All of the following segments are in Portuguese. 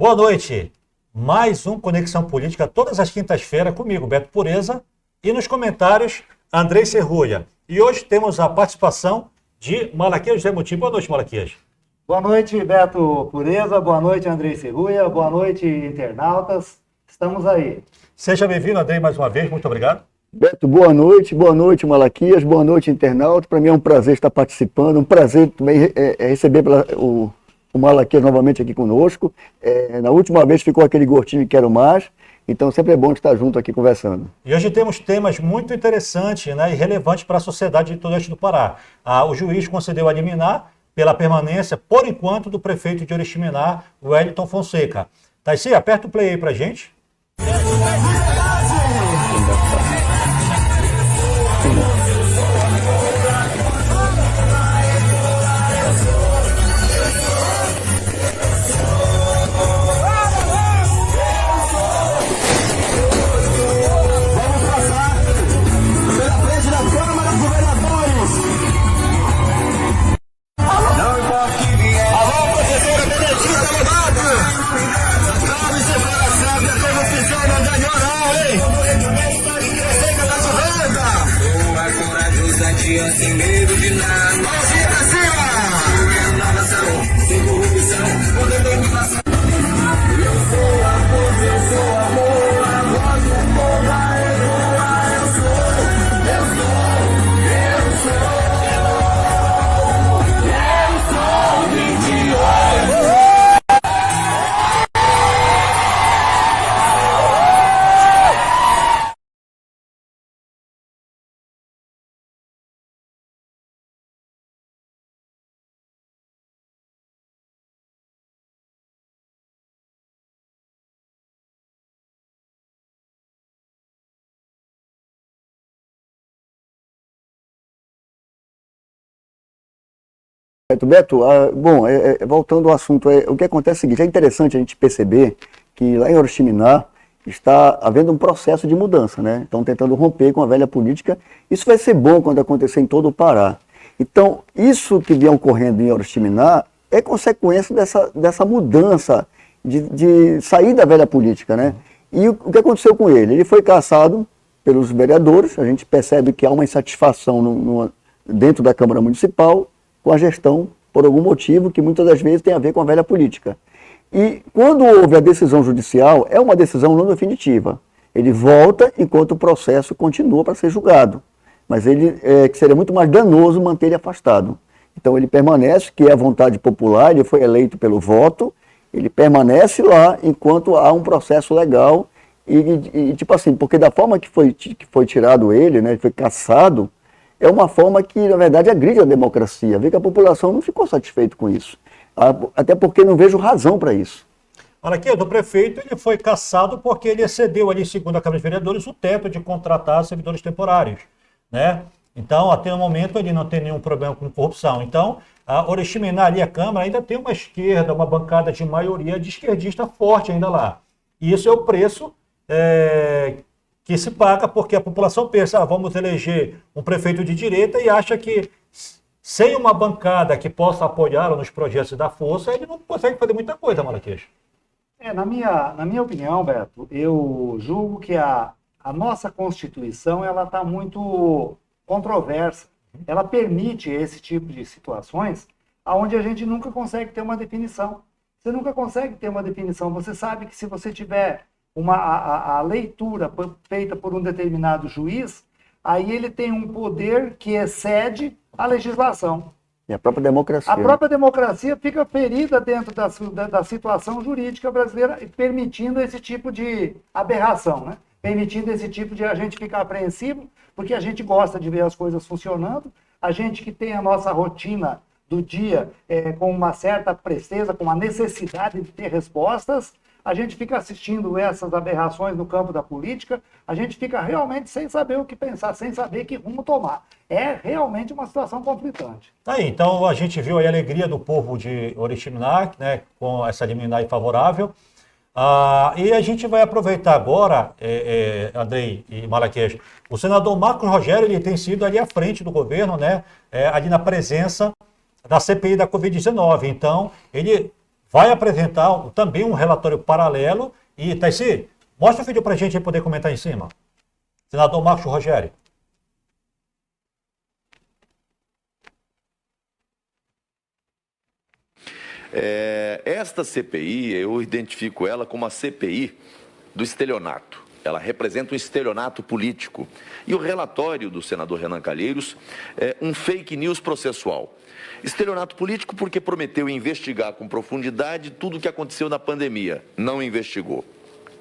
Boa noite. Mais um Conexão Política todas as quintas-feiras comigo, Beto Pureza, e nos comentários, Andrei Serrulha. E hoje temos a participação de Malaquias José Muti. Boa noite, Malaquias. Boa noite, Beto Pureza. Boa noite, Andrei Serrulha. Boa noite, internautas. Estamos aí. Seja bem-vindo, Andrei, mais uma vez. Muito obrigado. Beto, boa noite, Malaquias, boa noite, internauta. Para mim é um prazer estar participando, um prazer também receber o Malaquias novamente aqui conosco. Na última vez ficou aquele gostinho que quero mais, então sempre é bom estar junto aqui conversando. E hoje temos temas muito interessantes, né, e relevantes para a sociedade de todo o oeste do Pará. O juiz concedeu a liminar pela permanência, por enquanto, do prefeito de Oriximiná, Wellington Fonseca. Taissi, aperta o play aí para gente. Sem medo de nada, mãozinha pra cima! Na nação, sem corrupção, poder dominação. Eu sou amor, a voz do povo, a ecoar, eu sou 28. Beto, voltando ao assunto, o que acontece é o seguinte, é interessante a gente perceber que lá em Oriximiná está havendo um processo de mudança, né? Estão tentando romper com a velha política. Isso vai ser bom quando acontecer em todo o Pará. Então, isso que vem ocorrendo em Oriximiná é consequência dessa mudança de sair da velha política, né? E o que aconteceu com ele? Ele foi cassado pelos vereadores, a gente percebe que há uma insatisfação dentro da Câmara Municipal com a gestão, por algum motivo que muitas das vezes tem a ver com a velha política. E quando houve a decisão judicial, é uma decisão não definitiva. Ele volta enquanto o processo continua para ser julgado. Mas que seria muito mais danoso manter ele afastado. Então ele permanece, que é a vontade popular, ele foi eleito pelo voto, ele permanece lá enquanto há um processo legal e tipo assim, porque da forma que foi tirado ele, né, ele foi cassado, é uma forma que, na verdade, agride a democracia. Vê que a população não ficou satisfeita com isso. Até porque não vejo razão para isso. Olha aqui, o prefeito ele foi cassado porque ele excedeu ali, segundo a Câmara de Vereadores, o teto de contratar servidores temporários, né? Então, até o momento, ele não tem nenhum problema com corrupção. Então, a Oriximiná ali, a Câmara, ainda tem uma esquerda, uma bancada de maioria de esquerdista forte ainda lá. E isso é o preço que se paga porque a população pensa, vamos eleger um prefeito de direita e acha que sem uma bancada que possa apoiá-lo nos projetos da força, ele não consegue fazer muita coisa, Malaquias. Na minha opinião, Beto, eu julgo que a nossa Constituição ela está muito controversa. Ela permite esse tipo de situações onde a gente nunca consegue ter uma definição. Você nunca consegue ter uma definição. Você sabe que se você tiver a leitura feita por um determinado juiz, aí ele tem um poder que excede a legislação. E a própria democracia. A própria democracia fica ferida dentro da situação jurídica brasileira, permitindo esse tipo de aberração, né? Permitindo esse tipo de a gente ficar apreensivo, porque a gente gosta de ver as coisas funcionando, a gente que tem a nossa rotina do dia com uma certa presteza, com uma necessidade de ter respostas, a gente fica assistindo essas aberrações no campo da política, a gente fica realmente sem saber o que pensar, sem saber que rumo tomar. É realmente uma situação conflitante. Aí, então a gente viu aí a alegria do povo de Oriximiná, né, com essa liminar favorável. E a gente vai aproveitar agora, Andrei e Malaquias, o senador Marcos Rogério ele tem sido ali à frente do governo, né, ali na presença da CPI da Covid-19. Então, ele vai apresentar também um relatório paralelo. E, Taici, mostra o vídeo para a gente poder comentar em cima. Senador Marcos Rogério. Esta CPI, eu identifico ela como a CPI do estelionato. Ela representa um estelionato político. E o relatório do senador Renan Calheiros é um fake news processual. Estelionato político porque prometeu investigar com profundidade tudo o que aconteceu na pandemia. Não investigou.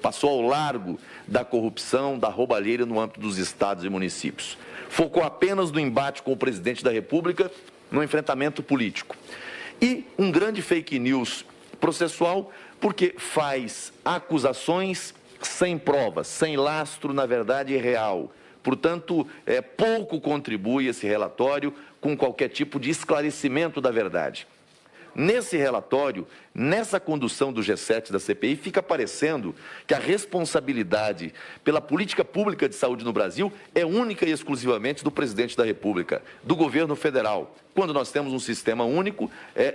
Passou ao largo da corrupção, da roubalheira no âmbito dos estados e municípios. Focou apenas no embate com o presidente da República, no enfrentamento político. E um grande fake news processual porque faz acusações sem provas, sem lastro, na verdade, real. Portanto, pouco contribui esse relatório com qualquer tipo de esclarecimento da verdade. Nesse relatório, nessa condução do G7 da CPI, fica parecendo que a responsabilidade pela política pública de saúde no Brasil é única e exclusivamente do presidente da República, do governo federal, quando nós temos um sistema único,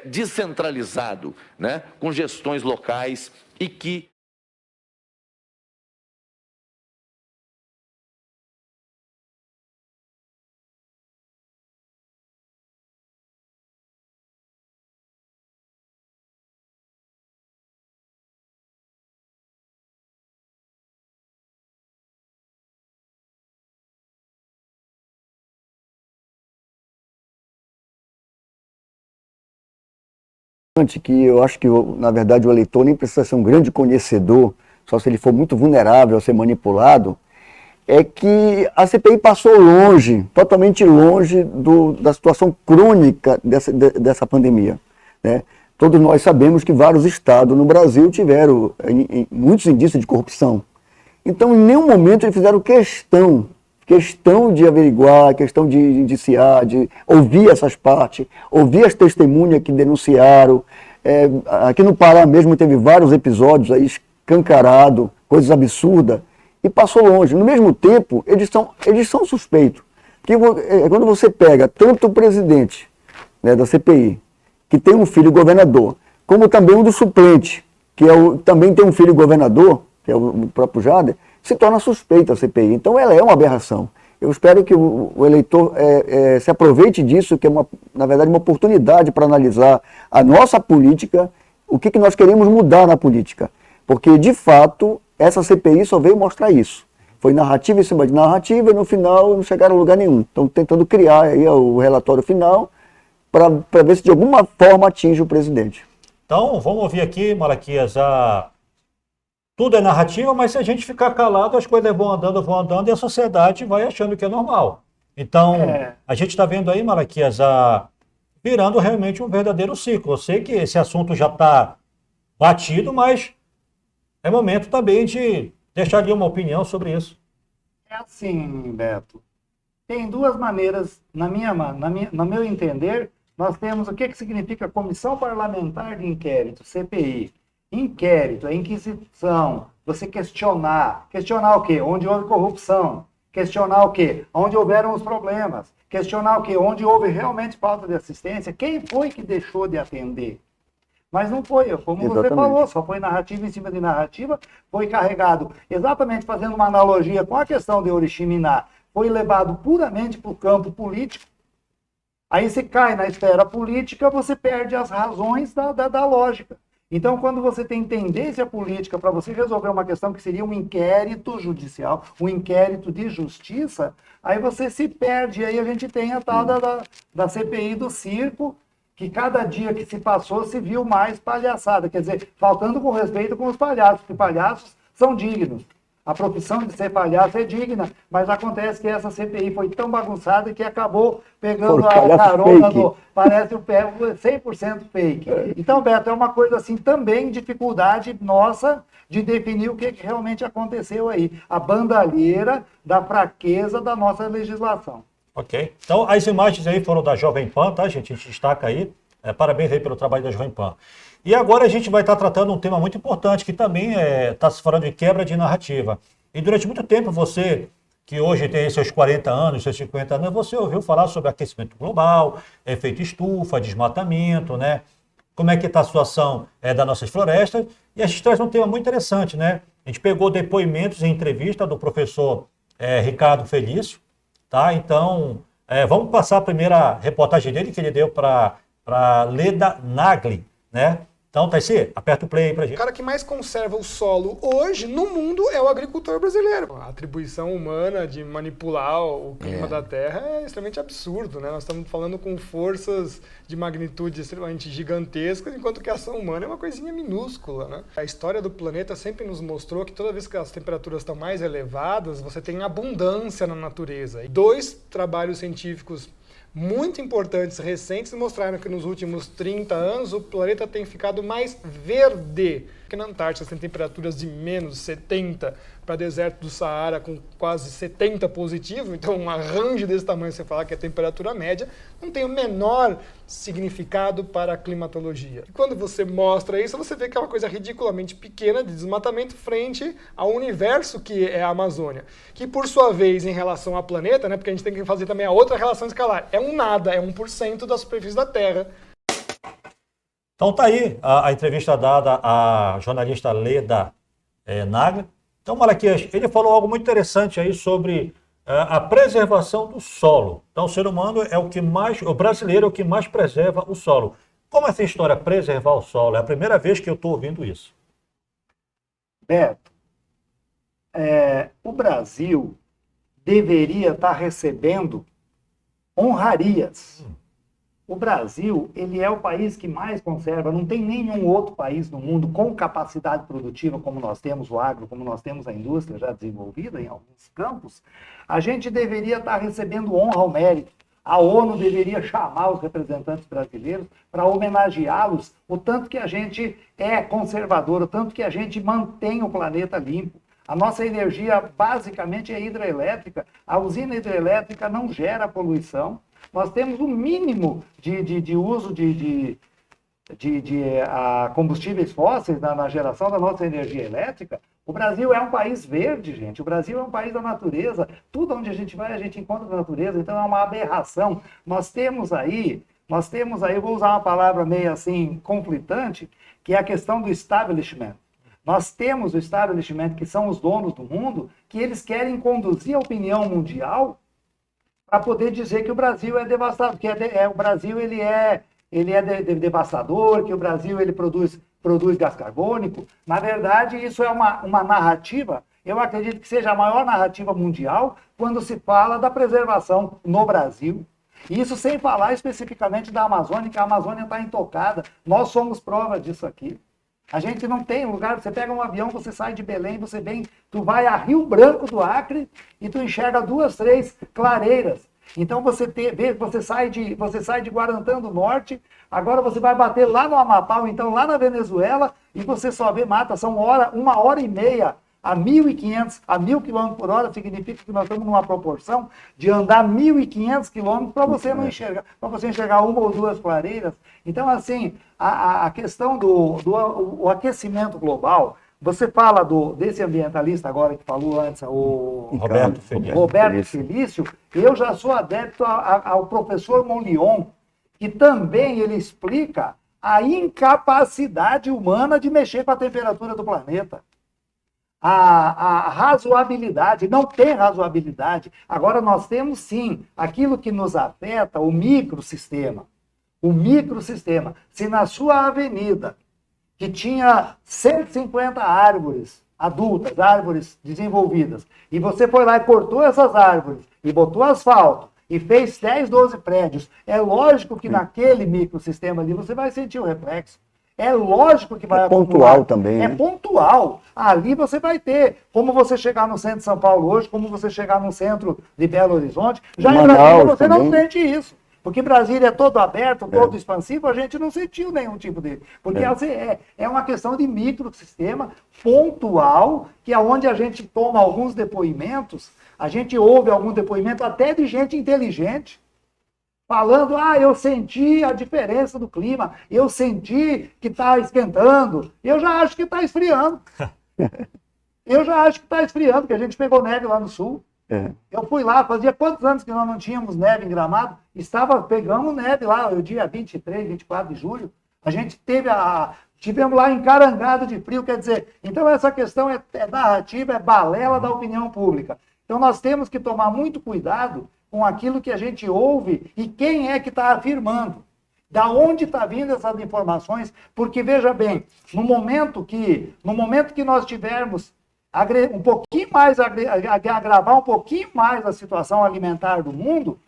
descentralizado, né, com gestões locais e que que eu acho que, na verdade, o eleitor nem precisa ser um grande conhecedor, só se ele for muito vulnerável a ser manipulado, é que a CPI passou longe, totalmente longe da situação crônica dessa pandemia, né? Todos nós sabemos que vários estados no Brasil tiveram muitos indícios de corrupção. Então, em nenhum momento eles fizeram questão de averiguar, questão de indiciar, de ouvir essas partes, ouvir as testemunhas que denunciaram. Aqui no Pará mesmo teve vários episódios aí escancarados, coisas absurdas, e passou longe. No mesmo tempo, eles são suspeitos. Que, quando você pega tanto o presidente, né, da CPI, que tem um filho governador, como também um do suplente, que também tem um filho governador, que é o próprio Jader, se torna suspeita a CPI. Então ela é uma aberração. Eu espero que o eleitor se aproveite disso, que é, na verdade, uma oportunidade para analisar a nossa política, o que nós queremos mudar na política. Porque, de fato, essa CPI só veio mostrar isso. Foi narrativa em cima de narrativa e, no final, não chegaram a lugar nenhum. Estão tentando criar aí o relatório final para ver se, de alguma forma, atinge o presidente. Então, vamos ouvir aqui, Malaquias, tudo é narrativa, mas se a gente ficar calado, as coisas vão andando e a sociedade vai achando que é normal. Então, a gente está vendo aí, Malaquias, virando realmente um verdadeiro ciclo. Eu sei que esse assunto já está batido, mas é momento também de deixar ali uma opinião sobre isso. É assim, Beto. Tem duas maneiras, no meu entender, nós temos o que significa Comissão Parlamentar de Inquérito, CPI. Inquérito, é inquisição, você questionar. Questionar o quê? Onde houve corrupção. Questionar o quê? Onde houveram os problemas. Questionar o quê? Onde houve realmente falta de assistência. Quem foi que deixou de atender? Mas não foi, como você falou, só foi narrativa em cima de narrativa, foi carregado, exatamente fazendo uma analogia com a questão de Oriximiná, foi levado puramente para o campo político. Aí você cai na esfera política, você perde as razões da lógica. Então, quando você tem tendência política para você resolver uma questão que seria um inquérito judicial, um inquérito de justiça, aí você se perde. Aí a gente tem a tal da CPI do circo, que cada dia que se passou se viu mais palhaçada. Quer dizer, faltando com respeito com os palhaços, porque palhaços são dignos. A profissão de ser palhaço é digna, mas acontece que essa CPI foi tão bagunçada que acabou pegando a carona do... Parece o pé 100% fake. Então, Beto, é uma coisa assim também, dificuldade nossa de definir o que realmente aconteceu aí. A bandalheira da fraqueza da nossa legislação. Ok. Então, as imagens aí foram da Jovem Pan, tá, gente? A gente destaca aí. Parabéns aí pelo trabalho da Jovem Pan. E agora a gente vai estar tratando um tema muito importante, que também está se falando de quebra de narrativa. E durante muito tempo você, que hoje tem seus 40 anos, seus 50 anos, você ouviu falar sobre aquecimento global, efeito estufa, desmatamento, né? como é que está a situação das nossas florestas, e a gente traz um tema muito interessante, né? A gente pegou depoimentos em entrevista do professor Ricardo Felício, tá? Então, vamos passar a primeira reportagem dele, que ele deu para Leda Nagli, né? Então, Taissi, aperta o play aí pra gente. O cara que mais conserva o solo hoje no mundo é o agricultor brasileiro. A atribuição humana de manipular o clima da terra é extremamente absurdo, né? Nós estamos falando com forças de magnitude extremamente gigantescas, enquanto que a ação humana é uma coisinha minúscula, né? A história do planeta sempre nos mostrou que toda vez que as temperaturas estão mais elevadas, você tem abundância na natureza. E 2 trabalhos científicos muito importantes, recentes, mostraram que nos últimos 30 anos o planeta tem ficado mais verde. Porque na Antártida tem temperaturas de menos 70 para deserto do Saara com quase 70 positivo, então um arranjo desse tamanho, você falar que é temperatura média, não tem o menor significado para a climatologia. E quando você mostra isso, você vê que é uma coisa ridiculamente pequena de desmatamento frente ao universo que é a Amazônia, que por sua vez, em relação ao planeta, né, porque a gente tem que fazer também a outra relação escalar, é um nada, é 1% da superfície da Terra. Então tá aí a entrevista dada à jornalista Leda Nagli. Então, Malaquias, ele falou algo muito interessante aí sobre a preservação do solo. Então, o ser humano é o que mais, o brasileiro é o que mais preserva o solo. Como é essa história, preservar o solo? É a primeira vez que eu estou ouvindo isso. Beto, o Brasil deveria estar recebendo honrarias. O Brasil, ele é o país que mais conserva, não tem nenhum outro país no mundo com capacidade produtiva como nós temos o agro, como nós temos a indústria já desenvolvida em alguns campos. A gente deveria estar recebendo honra ao mérito. A ONU deveria chamar os representantes brasileiros para homenageá-los o tanto que a gente é conservador, o tanto que a gente mantém o planeta limpo. A nossa energia basicamente é hidrelétrica. A usina hidrelétrica não gera poluição. Nós temos um mínimo de uso de combustíveis fósseis na geração da nossa energia elétrica. O Brasil é um país verde, gente. O Brasil é um país da natureza. Tudo onde a gente vai, a gente encontra a natureza. Então é uma aberração. Nós temos aí, eu vou usar uma palavra meio assim conflitante, que é a questão do establishment. Nós temos o establishment, que são os donos do mundo, que eles querem conduzir a opinião mundial para poder dizer que o Brasil é devastador, que o Brasil ele é devastador, que o Brasil ele produz gás carbônico. Na verdade, isso é uma narrativa, eu acredito que seja a maior narrativa mundial quando se fala da preservação no Brasil. Isso sem falar especificamente da Amazônia, que a Amazônia está intocada. Nós somos prova disso aqui. A gente não tem lugar, você pega um avião, você sai de Belém, tu vai a Rio Branco do Acre e tu enxerga 2, 3 clareiras. Então você sai de Guarantã do Norte, agora você vai bater lá no Amapá, ou então lá na Venezuela, e você só vê mata. São 1h30 a 1.500, a 1.000 km por hora, significa que nós estamos numa proporção de andar 1.500 km para você não enxergar, para você enxergar 1 ou 2 clareiras. Então, assim, a questão do aquecimento global, você fala desse ambientalista agora que falou antes, o Roberto Felício, eu já sou adepto ao professor Monlion, que também ele explica a incapacidade humana de mexer com a temperatura do planeta. A razoabilidade, não tem razoabilidade. Agora nós temos sim aquilo que nos afeta, o microsistema. O microsistema. Se na sua avenida, que tinha 150 árvores adultas, árvores desenvolvidas, e você foi lá e cortou essas árvores, e botou asfalto, e fez 10, 12 prédios, é lógico que naquele microsistema ali você vai sentir o reflexo. É lógico que vai acumular. Pontual também, né? É pontual. Ali você vai ter. Como você chegar no centro de São Paulo hoje, como você chegar no centro de Belo Horizonte, já em Brasília você não sente isso. Porque Brasília é todo aberto, todo expansivo, a gente não sentiu nenhum tipo dele. Porque é uma questão de microsistema pontual, que é onde a gente toma alguns depoimentos, a gente ouve algum depoimento até de gente inteligente, falando, eu senti a diferença do clima, eu senti que está esquentando, eu já acho que está esfriando. Eu já acho que está esfriando, porque a gente pegou neve lá no sul. Eu fui lá, fazia quantos anos que nós não tínhamos neve em Gramado? Pegamos neve lá, o dia 23, 24 de julho. A gente tivemos lá encarangado de frio, quer dizer, então essa questão é narrativa, é balela da opinião pública. Então nós temos que tomar muito cuidado com aquilo que a gente ouve e quem é que está afirmando. Da onde está vindo essas informações? Porque, veja bem, no momento que nós tivermos um pouquinho mais, agravar um pouquinho mais a situação alimentar do mundo,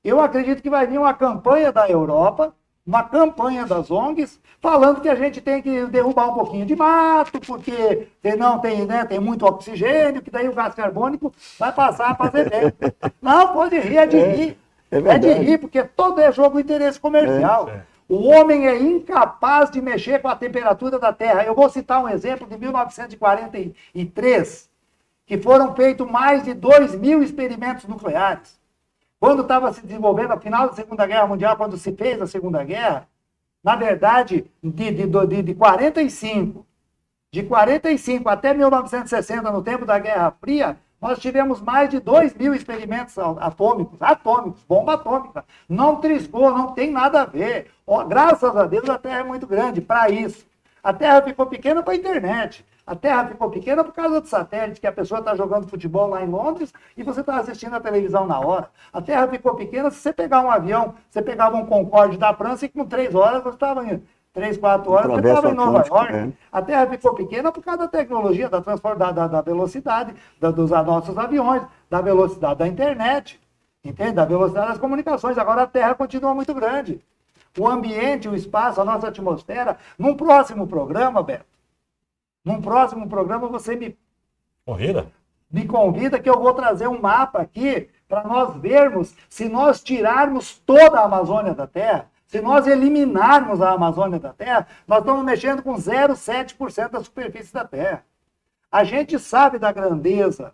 eu acredito que vai vir uma campanha da Europa, uma campanha das ONGs, falando que a gente tem que derrubar um pouquinho de mato, porque não tem, né, tem muito oxigênio, que daí o gás carbônico vai passar a fazer bem. Não, pode rir, é de rir. É de rir, porque todo é jogo de interesse comercial. O homem é incapaz de mexer com a temperatura da Terra. Eu vou citar um exemplo de 1943, que foram feitos mais de 2.000 experimentos nucleares. Quando estava se desenvolvendo, no final da Segunda Guerra Mundial, quando se fez a Segunda Guerra, na verdade, de 45 até 1960, no tempo da Guerra Fria, nós tivemos mais de 2.000 experimentos atômicos, bomba atômica. Não triscou, não tem nada a ver. Graças a Deus a Terra é muito grande para isso. A Terra ficou pequena para a internet. A Terra ficou pequena por causa do satélite, que a pessoa está jogando futebol lá em Londres e você está assistindo a televisão na hora. A Terra ficou pequena se você pegar um avião, você pegava um Concorde da França e com 3 horas você estava indo. 3, 4 horas, você estava em Nova York. A Terra ficou pequena por causa da tecnologia, da velocidade dos nossos aviões, da velocidade da internet, entende? Da velocidade das comunicações. Agora a Terra continua muito grande. O ambiente, o espaço, a nossa atmosfera. Num próximo programa, Beto, você me convida que eu vou trazer um mapa aqui para nós vermos se nós tirarmos toda a Amazônia da Terra. Se nós eliminarmos a Amazônia da Terra, nós estamos mexendo com 0,7% da superfície da Terra. A gente sabe da grandeza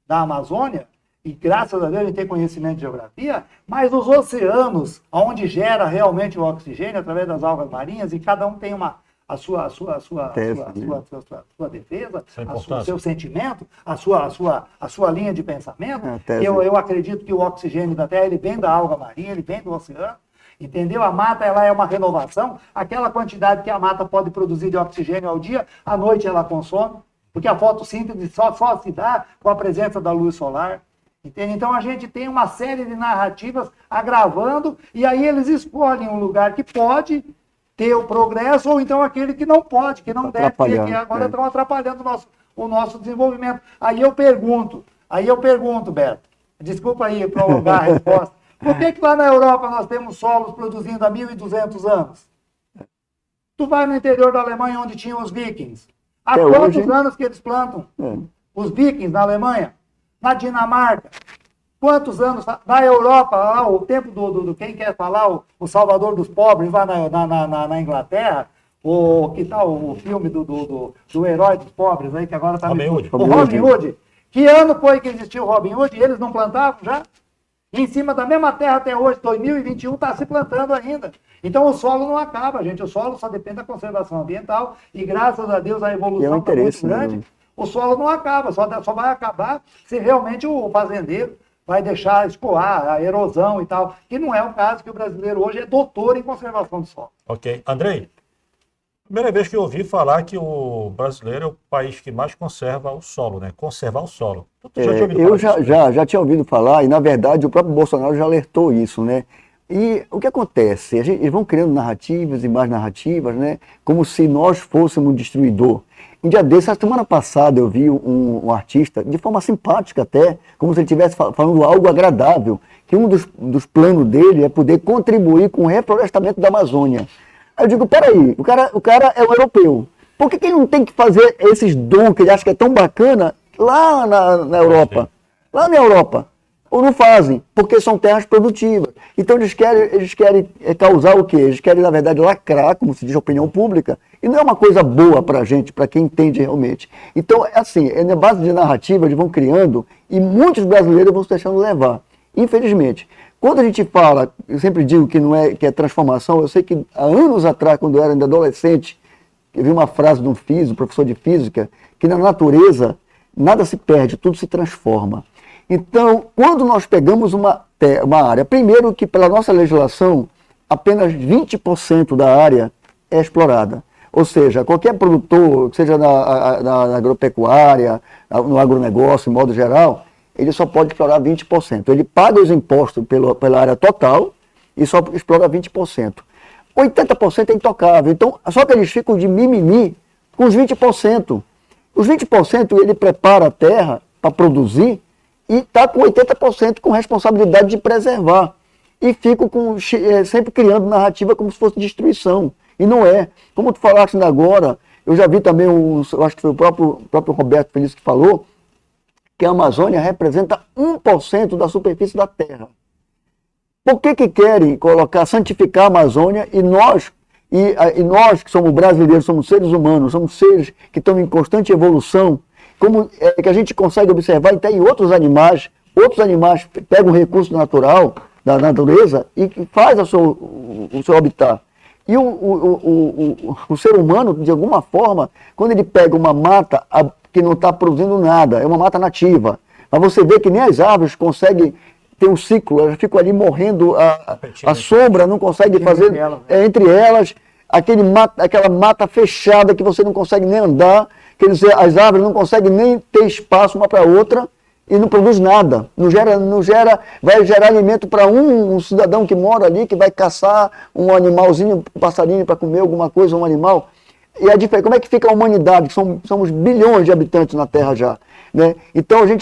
da Amazônia, e graças a Deus a gente tem conhecimento de geografia, mas os oceanos, onde gera realmente o oxigênio através das algas marinhas, e cada um tem a sua defesa, o seu sentimento, a sua linha de pensamento. Eu acredito que o oxigênio da Terra ele vem da alga marinha, ele vem do oceano. Entendeu? A mata ela é uma renovação. Aquela quantidade que a mata pode produzir de oxigênio ao dia, à noite ela consome, porque a fotossíntese só se dá com a presença da luz solar. Entende? Então a gente tem uma série de narrativas agravando, e aí eles escolhem um lugar que pode ter o progresso, ou então aquele que não pode, que não deve ter, que agora estão atrapalhando o nosso desenvolvimento. Aí eu pergunto, Beto, desculpa aí prolongar a resposta, por que lá na Europa nós temos solos produzindo há 1.200 anos? Tu vai no interior da Alemanha onde tinham os vikings. Há quantos anos que eles plantam? Os vikings na Alemanha? Na Dinamarca? Quantos anos? Na Europa, lá, o tempo do quem quer falar, o Salvador dos Pobres, lá na Inglaterra, que tal o filme do herói dos pobres aí, que agora está... O Robin Hood. Que ano foi que existiu o Robin Hood? E eles não plantavam já? Em cima da mesma terra até hoje, 2021, está se plantando ainda. Então o solo não acaba, gente. O solo só depende da conservação ambiental e graças a Deus a evolução está muito grande. O solo não acaba, só vai acabar se realmente o fazendeiro vai deixar escoar a erosão e tal, que não é o caso, que o brasileiro hoje é doutor em conservação do solo. Ok. Andrei, primeira vez que eu ouvi falar que o brasileiro é o país que mais conserva o solo, né? Conservar o solo. Eu já tinha ouvido falar, e na verdade o próprio Bolsonaro já alertou isso, né? E o que acontece? Eles vão criando narrativas e mais narrativas, né? Como se nós fôssemos um destruidor. Um dia desses, a semana passada, eu vi um artista, de forma simpática até, como se ele estivesse falando algo agradável, que um dos planos dele é poder contribuir com o reflorestamento da Amazônia. Aí eu digo, peraí, o cara é um europeu. Por que ele não tem que fazer esses dons que ele acha que é tão bacana lá na Europa? Lá na Europa. Ou não fazem, porque são terras produtivas. Então eles querem causar o quê? Eles querem, na verdade, lacrar, como se diz a opinião pública, e não é uma coisa boa para a gente, para quem entende realmente. Então, assim, na base de narrativa, eles vão criando, e muitos brasileiros vão se deixando levar, infelizmente. Quando a gente fala, eu sempre digo que é transformação, eu sei que há anos atrás, quando eu era ainda adolescente, eu vi uma frase de um professor de física, que na natureza nada se perde, tudo se transforma. Então, quando nós pegamos uma área, primeiro que pela nossa legislação, apenas 20% da área é explorada. Ou seja, qualquer produtor, seja na agropecuária, no agronegócio, em modo geral, ele só pode explorar 20%. Ele paga os impostos pela área total e só explora 20%. 80% é intocável. Então, só que eles ficam de mimimi com os 20%. Os 20% ele prepara a terra para produzir e está com 80% com responsabilidade de preservar. E ficam sempre criando narrativa como se fosse destruição. E não é. Como tu falaste ainda agora, eu já vi também, eu acho que foi o próprio Roberto Felício que falou, que a Amazônia representa 1% da superfície da Terra. Por que querem santificar a Amazônia e nós que somos brasileiros, somos seres humanos, somos seres que estão em constante evolução, como é que a gente consegue observar até em outros animais pegam um recurso natural da natureza e faz o seu habitat. E o ser humano, de alguma forma, quando ele pega uma mata que não está produzindo nada, é uma mata nativa, mas você vê que nem as árvores conseguem ter um ciclo, elas ficam ali morrendo, a sombra não consegue fazer entre elas, aquela mata fechada que você não consegue nem andar, quer dizer, as árvores não conseguem nem ter espaço uma para outra e não produz nada, vai gerar alimento para um cidadão que mora ali, que vai caçar um animalzinho, um passarinho para comer alguma coisa, um animal. E como é que fica a humanidade? Somos bilhões de habitantes na Terra já. Né? Então, se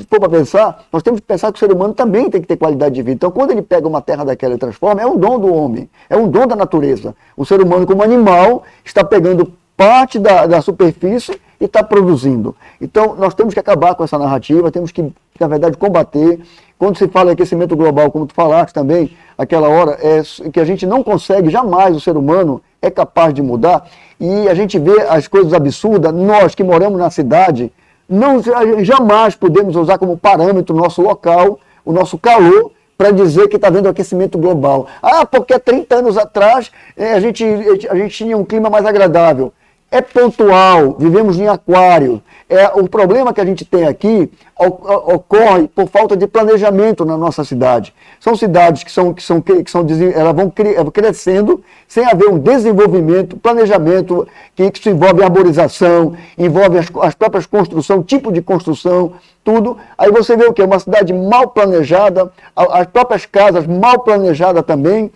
for para pensar, nós temos que pensar que o ser humano também tem que ter qualidade de vida. Então, quando ele pega uma terra daquela e transforma, é um dom do homem, é um dom da natureza. O ser humano, como animal, está pegando parte da superfície e está produzindo. Então, nós temos que acabar com essa narrativa, temos que, na verdade, combater. Quando se fala em aquecimento global, como tu falaste também, aquela hora, que a gente não consegue, jamais o ser humano é capaz de mudar, e a gente vê as coisas absurdas, nós que moramos na cidade, jamais podemos usar como parâmetro o nosso local, o nosso calor, para dizer que está havendo aquecimento global. Porque há 30 anos atrás a gente tinha um clima mais agradável. É pontual, vivemos em aquário. O problema que a gente tem aqui ocorre por falta de planejamento na nossa cidade. São cidades elas vão crescendo sem haver um desenvolvimento, planejamento, que isso envolve arborização, envolve as próprias construções, tipo de construção, tudo. Aí você vê o quê? Uma cidade mal planejada, as próprias casas mal planejadas também,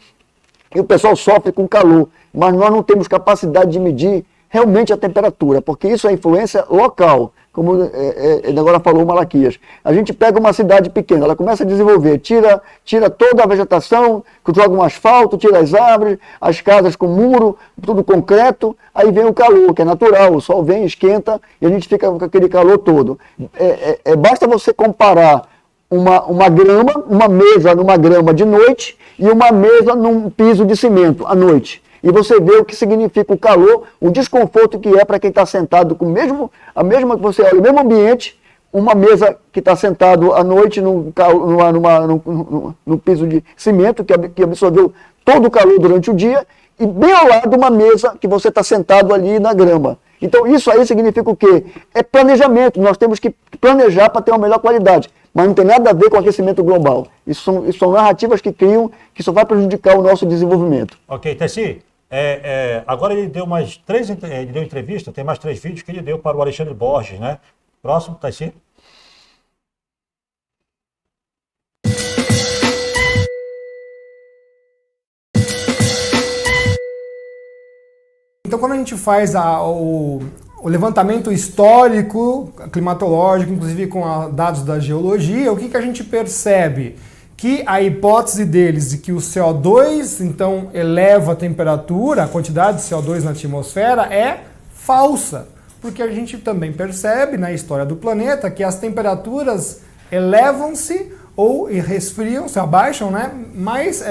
e o pessoal sofre com calor. Mas nós não temos capacidade de medir realmente a temperatura, porque isso é influência local, como agora falou o Malaquias. A gente pega uma cidade pequena, ela começa a desenvolver, tira toda a vegetação, joga um asfalto, tira as árvores, as casas com muro, tudo concreto, aí vem o calor, que é natural, o sol vem, esquenta, e a gente fica com aquele calor todo. Basta você comparar uma mesa numa grama de noite e uma mesa num piso de cimento à noite. E você vê o que significa o calor, o desconforto que é para quem está sentado com o mesmo ambiente, uma mesa que está sentado à noite num piso de cimento que absorveu todo o calor durante o dia, e bem ao lado uma mesa que você está sentado ali na grama. Então isso aí significa o quê? É planejamento, nós temos que planejar para ter uma melhor qualidade, mas não tem nada a ver com aquecimento global. Isso são narrativas que só vai prejudicar o nosso desenvolvimento. Ok, Tessi. Agora ele deu ele deu entrevista, tem mais 3 vídeos que ele deu para o Alexandre Borges, né? Próximo, Tessi. Então, quando a gente faz o levantamento histórico, climatológico, inclusive com dados da geologia, o que a gente percebe? Que a hipótese deles de que o CO2, então, eleva a temperatura, a quantidade de CO2 na atmosfera, é falsa. Porque a gente também percebe na história do planeta que as temperaturas elevam-se ou resfriam, se abaixam, né, mais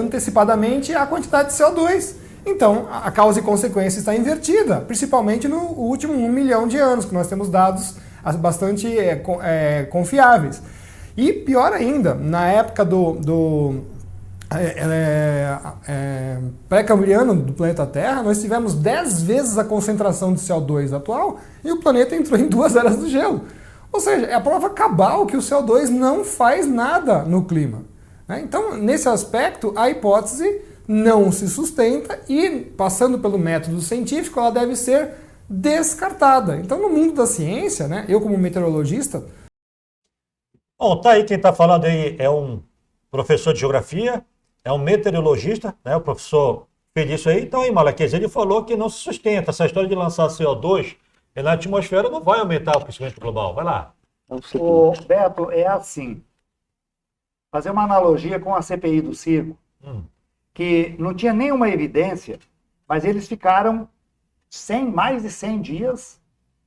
antecipadamente a quantidade de CO2. Então, a causa e consequência está invertida, principalmente no último 1 milhão de anos, que nós temos dados bastante confiáveis. E pior ainda, na época do pré-cambriano do planeta Terra, nós tivemos 10 vezes a concentração de CO2 atual e o planeta entrou em 2 eras do gelo. Ou seja, é a prova cabal que o CO2 não faz nada no clima. Então, nesse aspecto, a hipótese não se sustenta e, passando pelo método científico, ela deve ser descartada. Então, no mundo da ciência, né, eu como meteorologista... Bom, tá aí, quem está falando aí é um professor de geografia, é um meteorologista, né, o professor Felício aí. Então, aí, Malaquias, ele falou que não se sustenta. Essa história de lançar CO2 na atmosfera não vai aumentar o aquecimento global. Vai lá. O Beto, é assim, fazer uma analogia com a CPI do circo, que não tinha nenhuma evidência, mas eles ficaram mais de 100 dias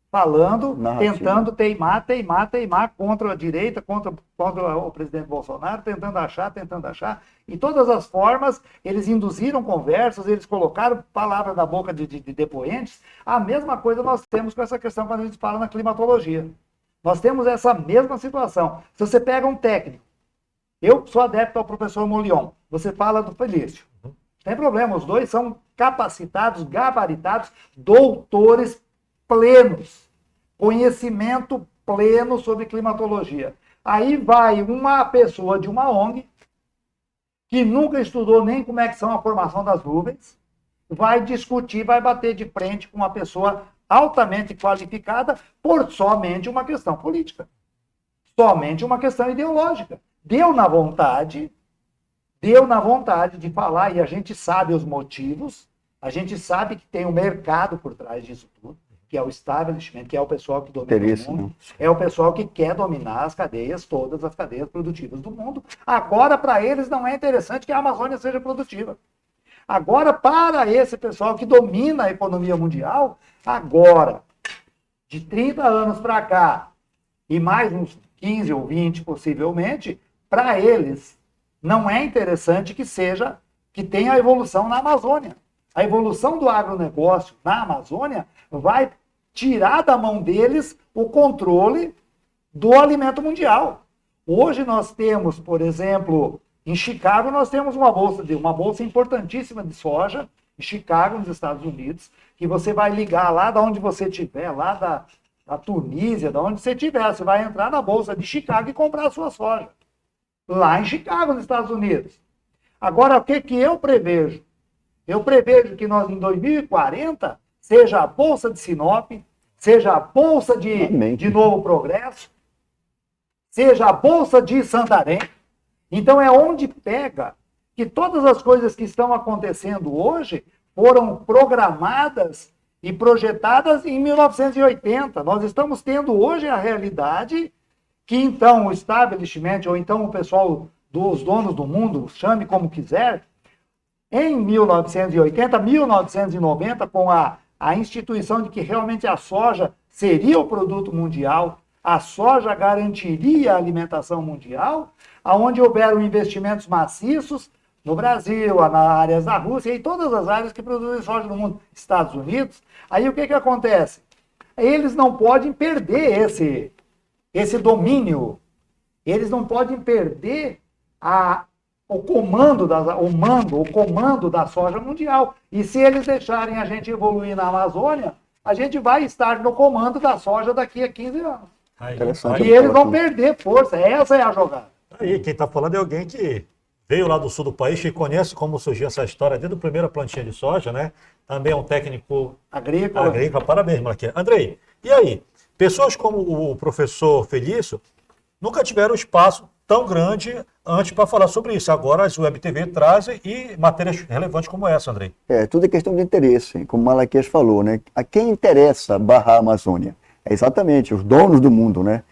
falando, Narrativa. tentando teimar contra a direita, contra o presidente Bolsonaro, tentando achar. E todas as formas, eles induziram conversas, eles colocaram palavras na boca de depoentes. A mesma coisa nós temos com essa questão quando a gente fala na climatologia. Nós temos essa mesma situação. Se você pega um técnico, eu sou adepto ao professor Molion, você fala do Felício. Não tem problema, os dois são capacitados, gabaritados, doutores plenos, conhecimento pleno sobre climatologia. Aí vai uma pessoa de uma ONG, que nunca estudou nem como é que são a formação das nuvens, vai discutir, vai bater de frente com uma pessoa altamente qualificada por somente uma questão política, somente uma questão ideológica. Deu na vontade de falar, e a gente sabe os motivos, a gente sabe que tem um mercado por trás disso tudo, que é o establishment, que é o pessoal que domina o mundo, é o pessoal que quer dominar as cadeias, todas as cadeias produtivas do mundo. Agora, para eles, não é interessante que a Amazônia seja produtiva. Agora, para esse pessoal que domina a economia mundial, agora, de 30 anos para cá, e mais uns 15 ou 20 possivelmente, para eles não é interessante que tenha a evolução na Amazônia. A evolução do agronegócio na Amazônia vai tirar da mão deles o controle do alimento mundial. Hoje nós temos, por exemplo, em Chicago, nós temos uma bolsa importantíssima de soja, em Chicago, nos Estados Unidos, que você vai ligar lá de onde você estiver, lá da Tunísia, de onde você estiver, você vai entrar na bolsa de Chicago e comprar a sua soja. Lá em Chicago, nos Estados Unidos. Agora, o que eu prevejo? Eu prevejo que nós, em 2040, seja a Bolsa de Sinop, seja a Bolsa de Novo Progresso, seja a Bolsa de Santarém. Então, é onde pega que todas as coisas que estão acontecendo hoje foram programadas e projetadas em 1980. Nós estamos tendo hoje a realidade que, então, o establishment, ou então o pessoal dos donos do mundo, chame como quiser, em 1980, 1990, com a instituição de que realmente a soja seria o produto mundial, a soja garantiria a alimentação mundial, aonde houveram investimentos maciços no Brasil, nas áreas da Rússia e todas as áreas que produzem soja no mundo, Estados Unidos. Aí o que acontece? Eles não podem perder esse domínio, eles não podem perder o comando da soja mundial. E se eles deixarem a gente evoluir na Amazônia, a gente vai estar no comando da soja daqui a 15 anos. E eles vão perder força. Essa é a jogada. Aí, quem está falando é alguém que veio lá do sul do país, que conhece como surgiu essa história desde a primeira plantinha de soja, né? Também é um técnico agrícola. Parabéns, Malaquias. Andrei, e aí? Pessoas como o professor Felício nunca tiveram espaço tão grande antes para falar sobre isso. Agora as Web TV trazem e matérias relevantes como essa, Andrei. Tudo é questão de interesse, como o Malaquias falou, né? A quem interessa barrar a Amazônia? É exatamente os donos do mundo, né?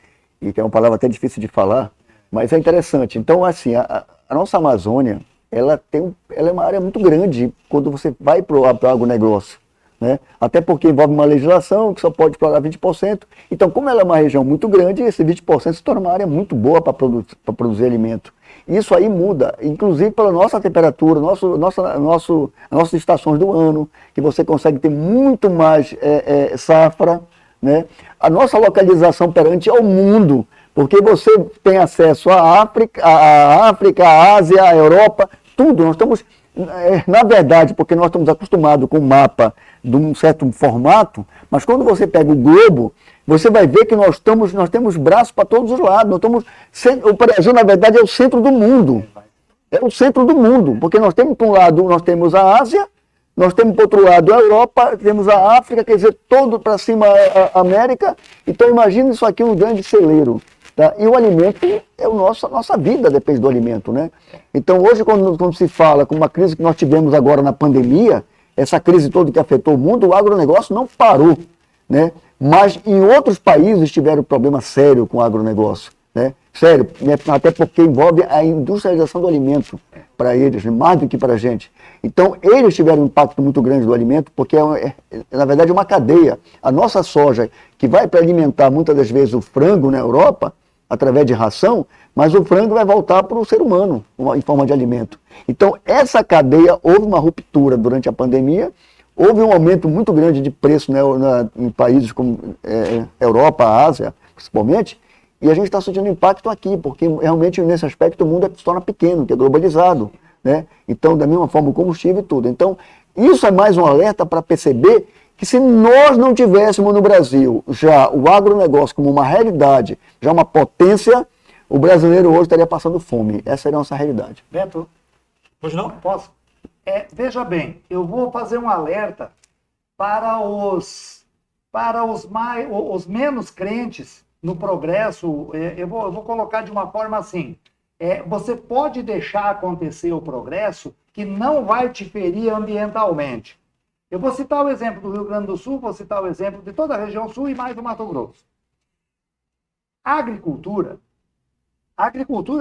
E que é uma palavra até difícil de falar, mas é interessante. Então, assim, a nossa Amazônia, ela é uma área muito grande quando você vai para o agronegócio, né? Até porque envolve uma legislação que só pode explorar 20%. Então, como ela é uma região muito grande, esse 20% se torna uma área muito boa para produzir alimento. Isso aí muda, inclusive pela nossa temperatura, nossas estações do ano, que você consegue ter muito mais safra, né? A nossa localização perante ao mundo, porque você tem acesso à África, à Ásia, à Europa, tudo. Nós estamos, na verdade, porque nós estamos acostumados com o mapa de um certo formato, mas quando você pega o globo, você vai ver que nós temos braços para todos os lados. O Brasil, na verdade, é o centro do mundo. É o centro do mundo, porque nós temos, por um lado, nós temos a Ásia, nós temos, por outro lado, a Europa, temos a África, quer dizer, todo para cima a América. Então, imagina isso aqui um grande celeiro. Tá? E o alimento é a nossa vida depende do alimento, né? Então, hoje, quando se fala com uma crise que nós tivemos agora na pandemia, essa crise toda que afetou o mundo, o agronegócio não parou, né? Mas em outros países tiveram problema sério com o agronegócio, né? Sério, até porque envolve a industrialização do alimento para eles, mais do que para a gente. Então, eles tiveram um impacto muito grande do alimento, porque na verdade, é uma cadeia. A nossa soja, que vai para alimentar muitas das vezes o frango na Europa, através de ração, mas o frango vai voltar para o ser humano, em forma de alimento. Então, essa cadeia, houve uma ruptura durante a pandemia, houve um aumento muito grande de preço, né, em países como Europa, Ásia, principalmente, e a gente está sentindo impacto aqui, porque realmente nesse aspecto o mundo se torna pequeno, que é globalizado, né? Então, da mesma forma, o combustível e tudo. Então, isso é mais um alerta para perceber que se nós não tivéssemos no Brasil já o agronegócio como uma realidade, já uma potência, o brasileiro hoje estaria passando fome. Essa é a nossa realidade. Beto, Pois não? posso? Veja bem, eu vou fazer um alerta para os menos crentes no progresso. Eu vou colocar de uma forma assim. Você pode deixar acontecer o progresso que não vai te ferir ambientalmente. Eu vou citar o exemplo do Rio Grande do Sul, vou citar o exemplo de toda a região sul e mais do Mato Grosso. A agricultura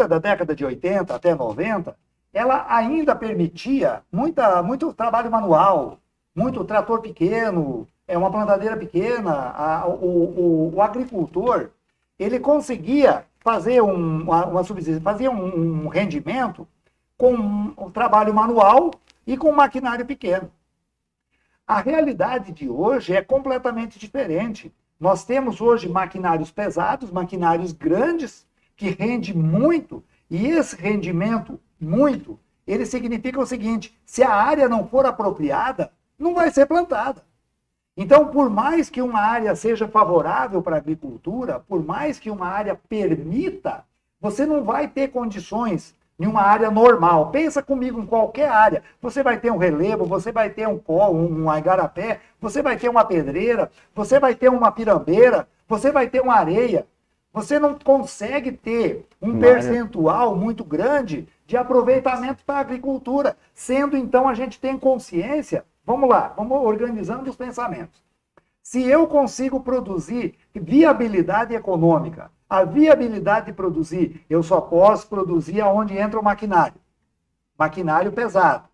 da década de 80 até 90, ela ainda permitia muito trabalho manual, muito trator pequeno, uma plantadeira pequena. O agricultor, ele conseguia fazer uma subsistência, fazia um rendimento com um trabalho manual e com maquinário pequeno. A realidade de hoje é completamente diferente. Nós temos hoje maquinários pesados, maquinários grandes, que rendem muito, e esse rendimento muito, ele significa o seguinte: se a área não for apropriada, não vai ser plantada. Então, por mais que uma área seja favorável para a agricultura, por mais que uma área permita, você não vai ter condições em uma área normal. Pensa comigo em qualquer área. Você vai ter um relevo, você vai ter um igarapé, você vai ter uma pedreira, você vai ter uma pirambeira, você vai ter uma areia. Você não consegue ter um percentual muito grande de aproveitamento para a agricultura. Sendo, então, a gente tem consciência. Vamos lá, vamos organizando os pensamentos. Se eu consigo produzir viabilidade econômica, a viabilidade de produzir, eu só posso produzir aonde entra o maquinário pesado.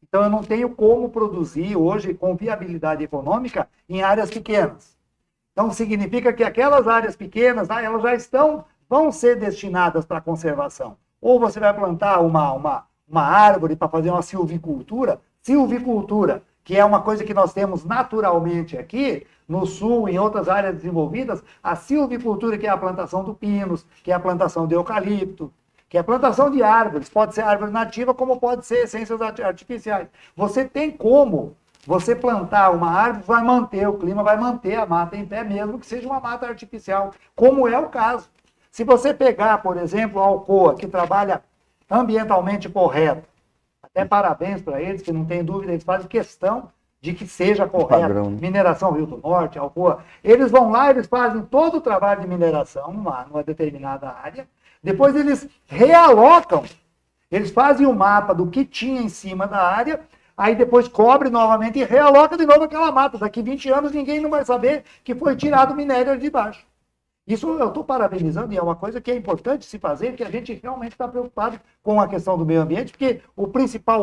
Então, eu não tenho como produzir hoje com viabilidade econômica em áreas pequenas. Então, significa que aquelas áreas pequenas, elas vão ser destinadas para conservação. Ou você vai plantar uma árvore para fazer uma silvicultura, que é uma coisa que nós temos naturalmente aqui, no sul e em outras áreas desenvolvidas, a silvicultura, que é a plantação do pinos, que é a plantação de eucalipto, que é a plantação de árvores. Pode ser árvore nativa, como pode ser essências artificiais. Você tem como você plantar uma árvore, vai manter o clima, vai manter a mata em pé, mesmo que seja uma mata artificial, como é o caso. Se você pegar, por exemplo, a Alcoa, que trabalha ambientalmente correto, até parabéns para eles, que não tem dúvida, eles fazem questão de que seja correto. Padrão, né? Mineração Rio do Norte, Alcoa. Eles vão lá, eles fazem todo o trabalho de mineração numa determinada área, depois eles realocam, eles fazem o mapa do que tinha em cima da área, aí depois cobre novamente e realoca de novo aquela mata. Daqui 20 anos ninguém não vai saber que foi tirado o minério ali de baixo. Isso eu estou parabenizando e é uma coisa que é importante se fazer, que a gente realmente está preocupado com a questão do meio ambiente, porque o principal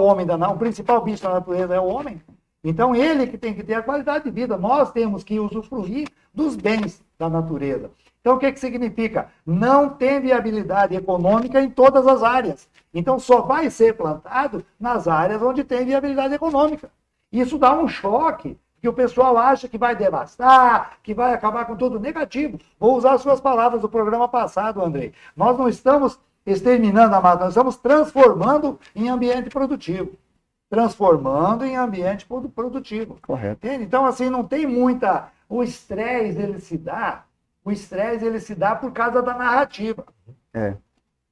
bicho da natureza é o homem. Então ele que tem que ter a qualidade de vida. Nós temos que usufruir dos bens da natureza. Então o que significa? Não tem viabilidade econômica em todas as áreas. Então só vai ser plantado nas áreas onde tem viabilidade econômica. Isso dá um choque, que o pessoal acha que vai devastar, que vai acabar com tudo negativo. Vou usar as suas palavras do programa passado, Andrei. Nós não estamos exterminando a mata, nós estamos transformando em ambiente produtivo. Transformando em ambiente produtivo. Correto. Entende? Então, assim, não tem muita... O estresse, ele se dá por causa da narrativa.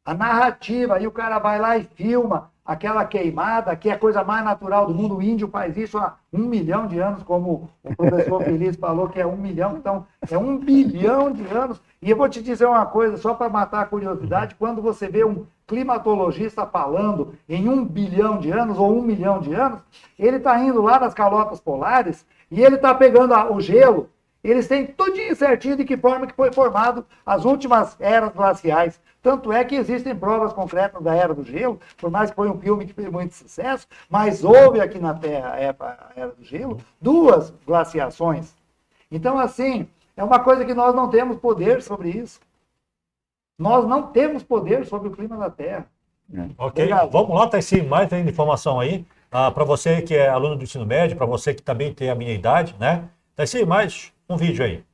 A narrativa, aí o cara vai lá e filma aquela queimada, que é a coisa mais natural do mundo. O índio faz isso há 1 milhão de anos, como o professor Feliz falou, que é 1 milhão, então é 1 bilhão de anos. E eu vou te dizer uma coisa, só para matar a curiosidade, quando você vê um climatologista falando em 1 bilhão de anos ou 1 milhão de anos, ele está indo lá nas calotas polares e ele está pegando o gelo. Eles têm tudinho certinho de que forma que foi formado as últimas eras glaciais. Tanto é que existem provas concretas da Era do Gelo, por mais que foi um filme que fez muito sucesso, mas houve aqui na Terra, a Era do Gelo, 2 glaciações. Então, assim, é uma coisa que nós não temos poder sobre isso. Nós não temos poder sobre o clima da Terra. Ok, Obrigado. vamos lá, tá sim, mais tem informação aí. Para você que é aluno do ensino médio, para você que também tem a minha idade, né? Tá sim, mais um vídeo aí.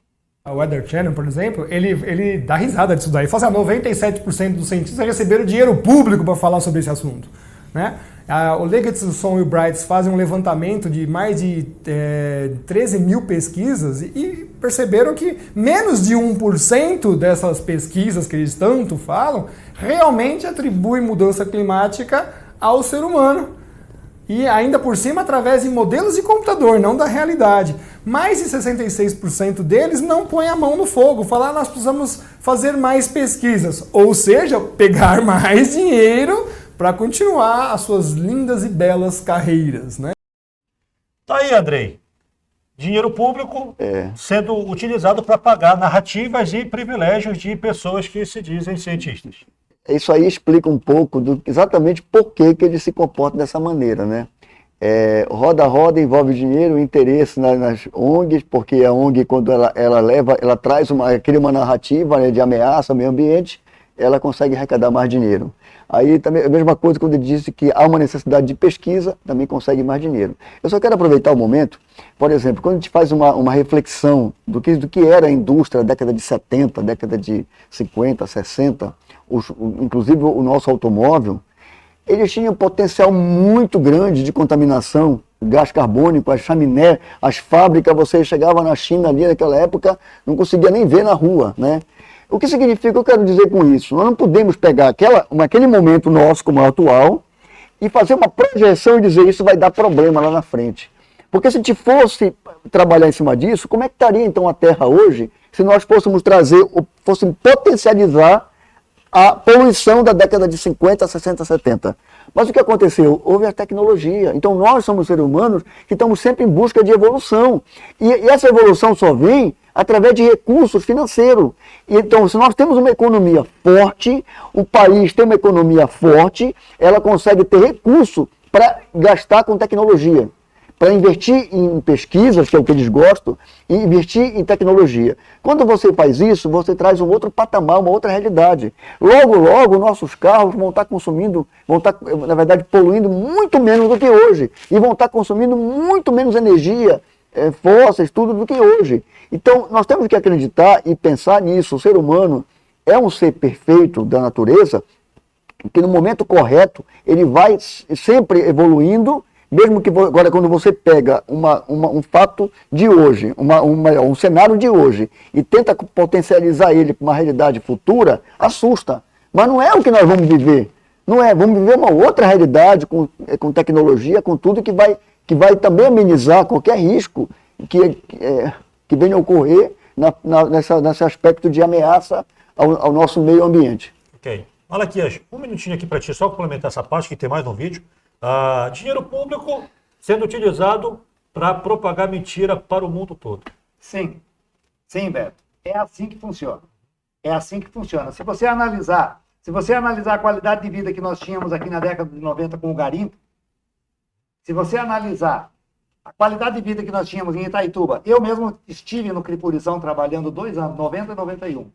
A Weather Channel, por exemplo, ele dá risada disso daí. Fala assim, 97% dos cientistas receberam dinheiro público para falar sobre esse assunto. Né? O Legacy, e o Brights fazem um levantamento de mais de 13 mil pesquisas e perceberam que menos de 1% dessas pesquisas que eles tanto falam realmente atribuem mudança climática ao ser humano. E ainda por cima através de modelos de computador, não da realidade. Mais de 66% deles não põem a mão no fogo, falar nós precisamos fazer mais pesquisas, ou seja, pegar mais dinheiro para continuar as suas lindas e belas carreiras, né? Tá aí, Andrei. Dinheiro público sendo utilizado para pagar narrativas e privilégios de pessoas que se dizem cientistas. Isso aí explica um pouco exatamente por que ele se comporta dessa maneira, né? Roda envolve dinheiro, interesse nas ONGs, porque a ONG, quando ela cria uma narrativa, né, de ameaça ao meio ambiente, ela consegue arrecadar mais dinheiro. Aí também a mesma coisa quando ele disse que há uma necessidade de pesquisa, também consegue mais dinheiro. Eu só quero aproveitar o momento, por exemplo, quando a gente faz uma reflexão do que era a indústria da década de 70, década de 50, 60, inclusive o nosso automóvel, eles tinham um potencial muito grande de contaminação, gás carbônico, as chaminé, as fábricas, você chegava na China ali naquela época, não conseguia nem ver na rua, né? O que significa, o que eu quero dizer com isso? Nós não podemos pegar aquele momento nosso como atual e fazer uma projeção e dizer isso vai dar problema lá na frente. Porque se a gente fosse trabalhar em cima disso, como é que estaria então a Terra hoje se nós fôssemos fôssemos potencializar a poluição da década de 50, 60, 70. Mas o que aconteceu? Houve a tecnologia. Então nós somos seres humanos que estamos sempre em busca de evolução. E essa evolução só vem através de recursos financeiros. Então, se nós temos uma economia forte, o país tem uma economia forte, ela consegue ter recurso para gastar com tecnologia, para investir em pesquisas, que é o que eles gostam, e investir em tecnologia. Quando você faz isso, você traz um outro patamar, uma outra realidade. Logo, logo, nossos carros vão estar consumindo, na verdade, poluindo muito menos do que hoje. E vão estar consumindo muito menos energia, fósseis, tudo do que hoje. Então, nós temos que acreditar e pensar nisso. O ser humano é um ser perfeito da natureza, que no momento correto, ele vai sempre evoluindo, mesmo que agora quando você pega um fato de hoje, um cenário de hoje, e tenta potencializar ele para uma realidade futura, assusta. Mas não é o que nós vamos viver. Não é, vamos viver uma outra realidade com tecnologia, com tudo que vai também amenizar qualquer risco que venha a ocorrer nesse aspecto de ameaça ao nosso meio ambiente. Ok. Malaquias, um minutinho aqui para ti, só complementar essa parte, que tem mais um vídeo. Dinheiro público sendo utilizado para propagar mentira para o mundo todo. Sim, Beto. É assim que funciona. É assim que funciona. Se você analisar a qualidade de vida que nós tínhamos aqui na década de 90 com o garimpo, se você analisar a qualidade de vida que nós tínhamos em Itaituba, eu mesmo estive no Cripurição trabalhando 2 anos, 90 e 91.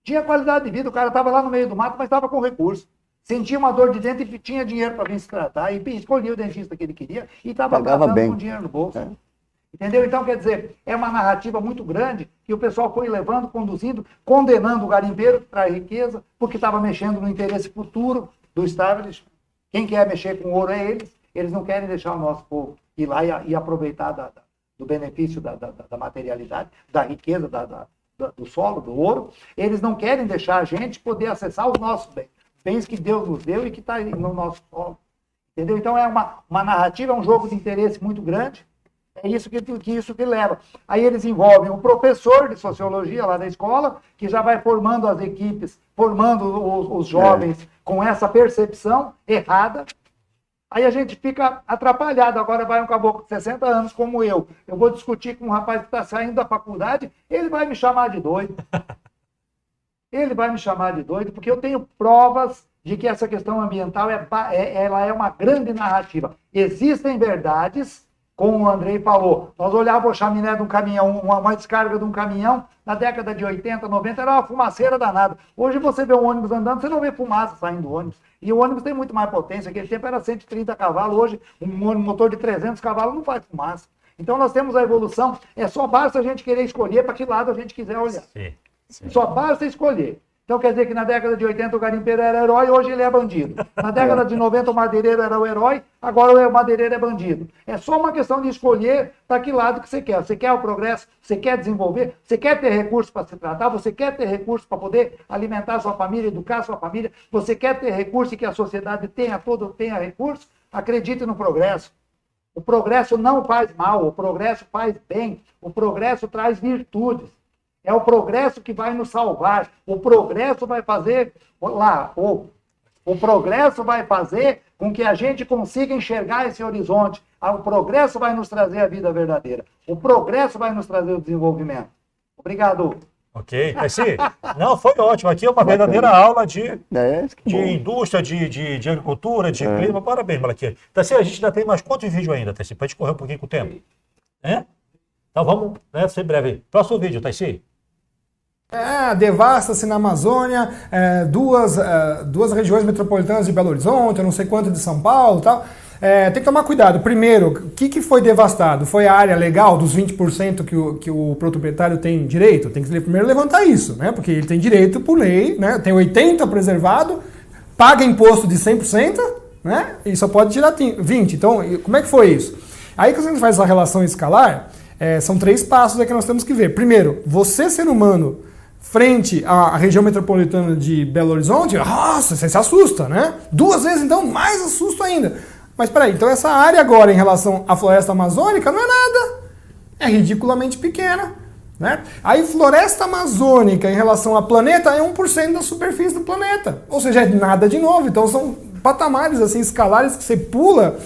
Tinha qualidade de vida, o cara estava lá no meio do mato, mas estava com recurso. Sentia uma dor de dente e tinha dinheiro para vir se tratar, e escolhia o dentista que ele queria e estava tratando com dinheiro no bolso. Entendeu? Então, quer dizer, é uma narrativa muito grande que o pessoal foi levando, conduzindo, condenando o garimpeiro para a riqueza, porque estava mexendo no interesse futuro do establishment. Quem quer mexer com ouro é eles não querem deixar o nosso povo ir lá e aproveitar do benefício da materialidade, da riqueza, do solo, do ouro. Eles não querem deixar a gente poder acessar os nossos bens. bens que Deus nos deu e que está no nosso solo. Entendeu? Então é uma narrativa, é um jogo de interesse muito grande. É isso que leva. Aí eles envolvem o professor de sociologia lá da escola, que já vai formando as equipes, formando os jovens com essa percepção errada. Aí a gente fica atrapalhado. Agora vai um caboclo de 60 anos como eu vou discutir com um rapaz que está saindo da faculdade, ele vai me chamar de doido. Ele vai me chamar de doido, porque eu tenho provas de que essa questão ambiental ela é uma grande narrativa. Existem verdades, como o Andrei falou, nós olhávamos a chaminé de um caminhão, uma descarga de um caminhão, na década de 80, 90, era uma fumaceira danada. Hoje você vê um ônibus andando, você não vê fumaça saindo do ônibus. E o ônibus tem muito mais potência, aquele tempo era 130 cavalos, hoje um motor de 300 cavalos não faz fumaça. Então nós temos a evolução, só basta a gente querer escolher para que lado a gente quiser olhar. Sim. Só basta escolher. Então quer dizer que na década de 80 o garimpeiro era herói, hoje ele é bandido. Na década de 90 o madeireiro era o herói, agora o madeireiro é bandido. É só uma questão de escolher para que lado que você quer. Você quer o progresso, você quer desenvolver, você quer ter recursos para se tratar, você quer ter recursos para poder alimentar sua família, educar sua família, você quer ter recursos e que a sociedade tenha recursos, acredite no progresso. O progresso não faz mal, o progresso faz bem, o progresso traz virtudes. É o progresso que vai nos salvar. O progresso vai fazer o progresso vai fazer com que a gente consiga enxergar esse horizonte. O progresso vai nos trazer a vida verdadeira. O progresso vai nos trazer o desenvolvimento. Obrigado. Ok, Taci? Não, foi ótimo. Aqui é uma verdadeira aula de indústria, de agricultura, de clima. Parabéns, Malaquias. Taci, a gente ainda tem mais quantos vídeos ainda, Taci? Para a gente correr um pouquinho com o tempo. Então vamos ser breve. Próximo vídeo, Taci. Devasta-se na Amazônia, duas regiões metropolitanas de Belo Horizonte, eu não sei quanto de São Paulo e tal. Tem que tomar cuidado. Primeiro, o que foi devastado? Foi a área legal dos 20% que o proprietário tem direito? Tem que primeiro levantar isso, né? Porque ele tem direito por lei, né? Tem 80% preservado, paga imposto de 100%, né? E só pode tirar 20%. Então, como é que foi isso? Aí, quando a gente faz essa relação escalar, são 3 passos aí que nós temos que ver. Primeiro, você, ser humano, frente à região metropolitana de Belo Horizonte, nossa, você se assusta, né? 2 vezes, então, mais assusto ainda. Mas peraí, então essa área agora em relação à floresta amazônica não é nada. É ridiculamente pequena, né? Aí floresta amazônica em relação ao planeta é 1% da superfície do planeta. Ou seja, é nada de novo. Então são patamares assim, escalares que você pula.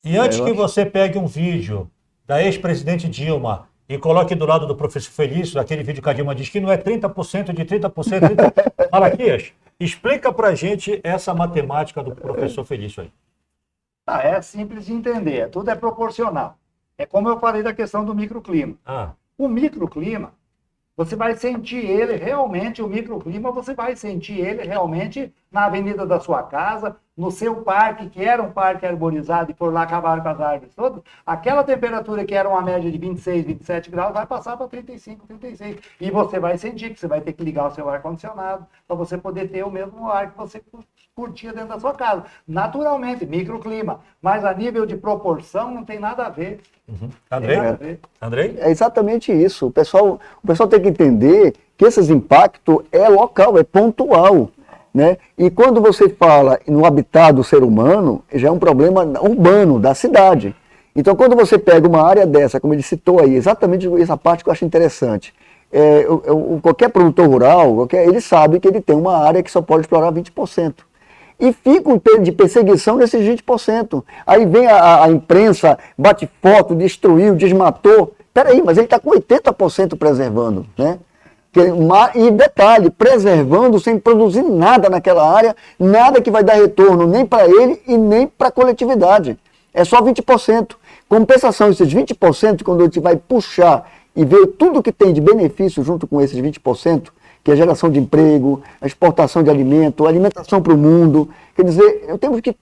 E antes que você pegue um vídeo da ex-presidente Dilma e coloque do lado do professor Felício, aquele vídeo que a Dilma diz que não é 30% de 30%. Malaquias, explica pra gente essa matemática do professor Felício aí. É simples de entender, tudo é proporcional. É como eu falei da questão do microclima. O microclima, você vai sentir ele realmente, o microclima, você vai sentir ele realmente na avenida da sua casa, no seu parque, que era um parque arborizado, e por lá acabaram com as árvores todas, aquela temperatura que era uma média de 26, 27 graus, vai passar para 35, 36. E você vai sentir que você vai ter que ligar o seu ar-condicionado para você poder ter o mesmo ar que você curtia dentro da sua casa. Naturalmente, microclima. Mas a nível de proporção não tem nada a ver. Andrei? É exatamente isso. O pessoal tem que entender que esses impactos é local, é pontual. Né? E quando você fala no habitat do ser humano, já é um problema urbano, da cidade. Então, quando você pega uma área dessa, como ele citou aí, exatamente essa parte que eu acho interessante, qualquer produtor rural, ele sabe que ele tem uma área que só pode explorar 20%. E fica um período de perseguição desses 20%. Aí vem a imprensa, bate foto, destruiu, desmatou. Peraí, mas ele está com 80% preservando, né? E detalhe, preservando sem produzir nada naquela área, nada que vai dar retorno nem para ele e nem para a coletividade. É só 20%. Compensação, esses 20%, quando a gente vai puxar e ver tudo que tem de benefício junto com esses 20%, que é a geração de emprego, a exportação de alimento, a alimentação para o mundo, quer dizer, temos que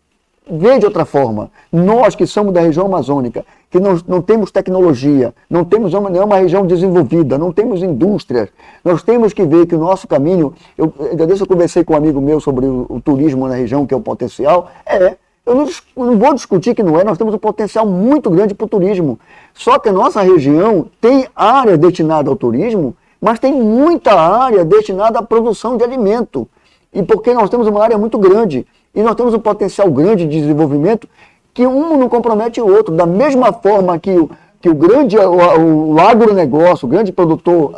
ver de outra forma. Nós que somos da região amazônica, que não temos tecnologia, não temos uma região desenvolvida, não temos indústrias, nós temos que ver que o nosso caminho, eu conversei com um amigo meu sobre o turismo na região, que é o potencial, eu não vou discutir que não é, nós temos um potencial muito grande para o turismo, só que a nossa região tem área destinada ao turismo, mas tem muita área destinada à produção de alimento. E porque nós temos uma área muito grande, e nós temos um potencial grande de desenvolvimento, que um não compromete o outro. Da mesma forma que o agronegócio, o grande produtor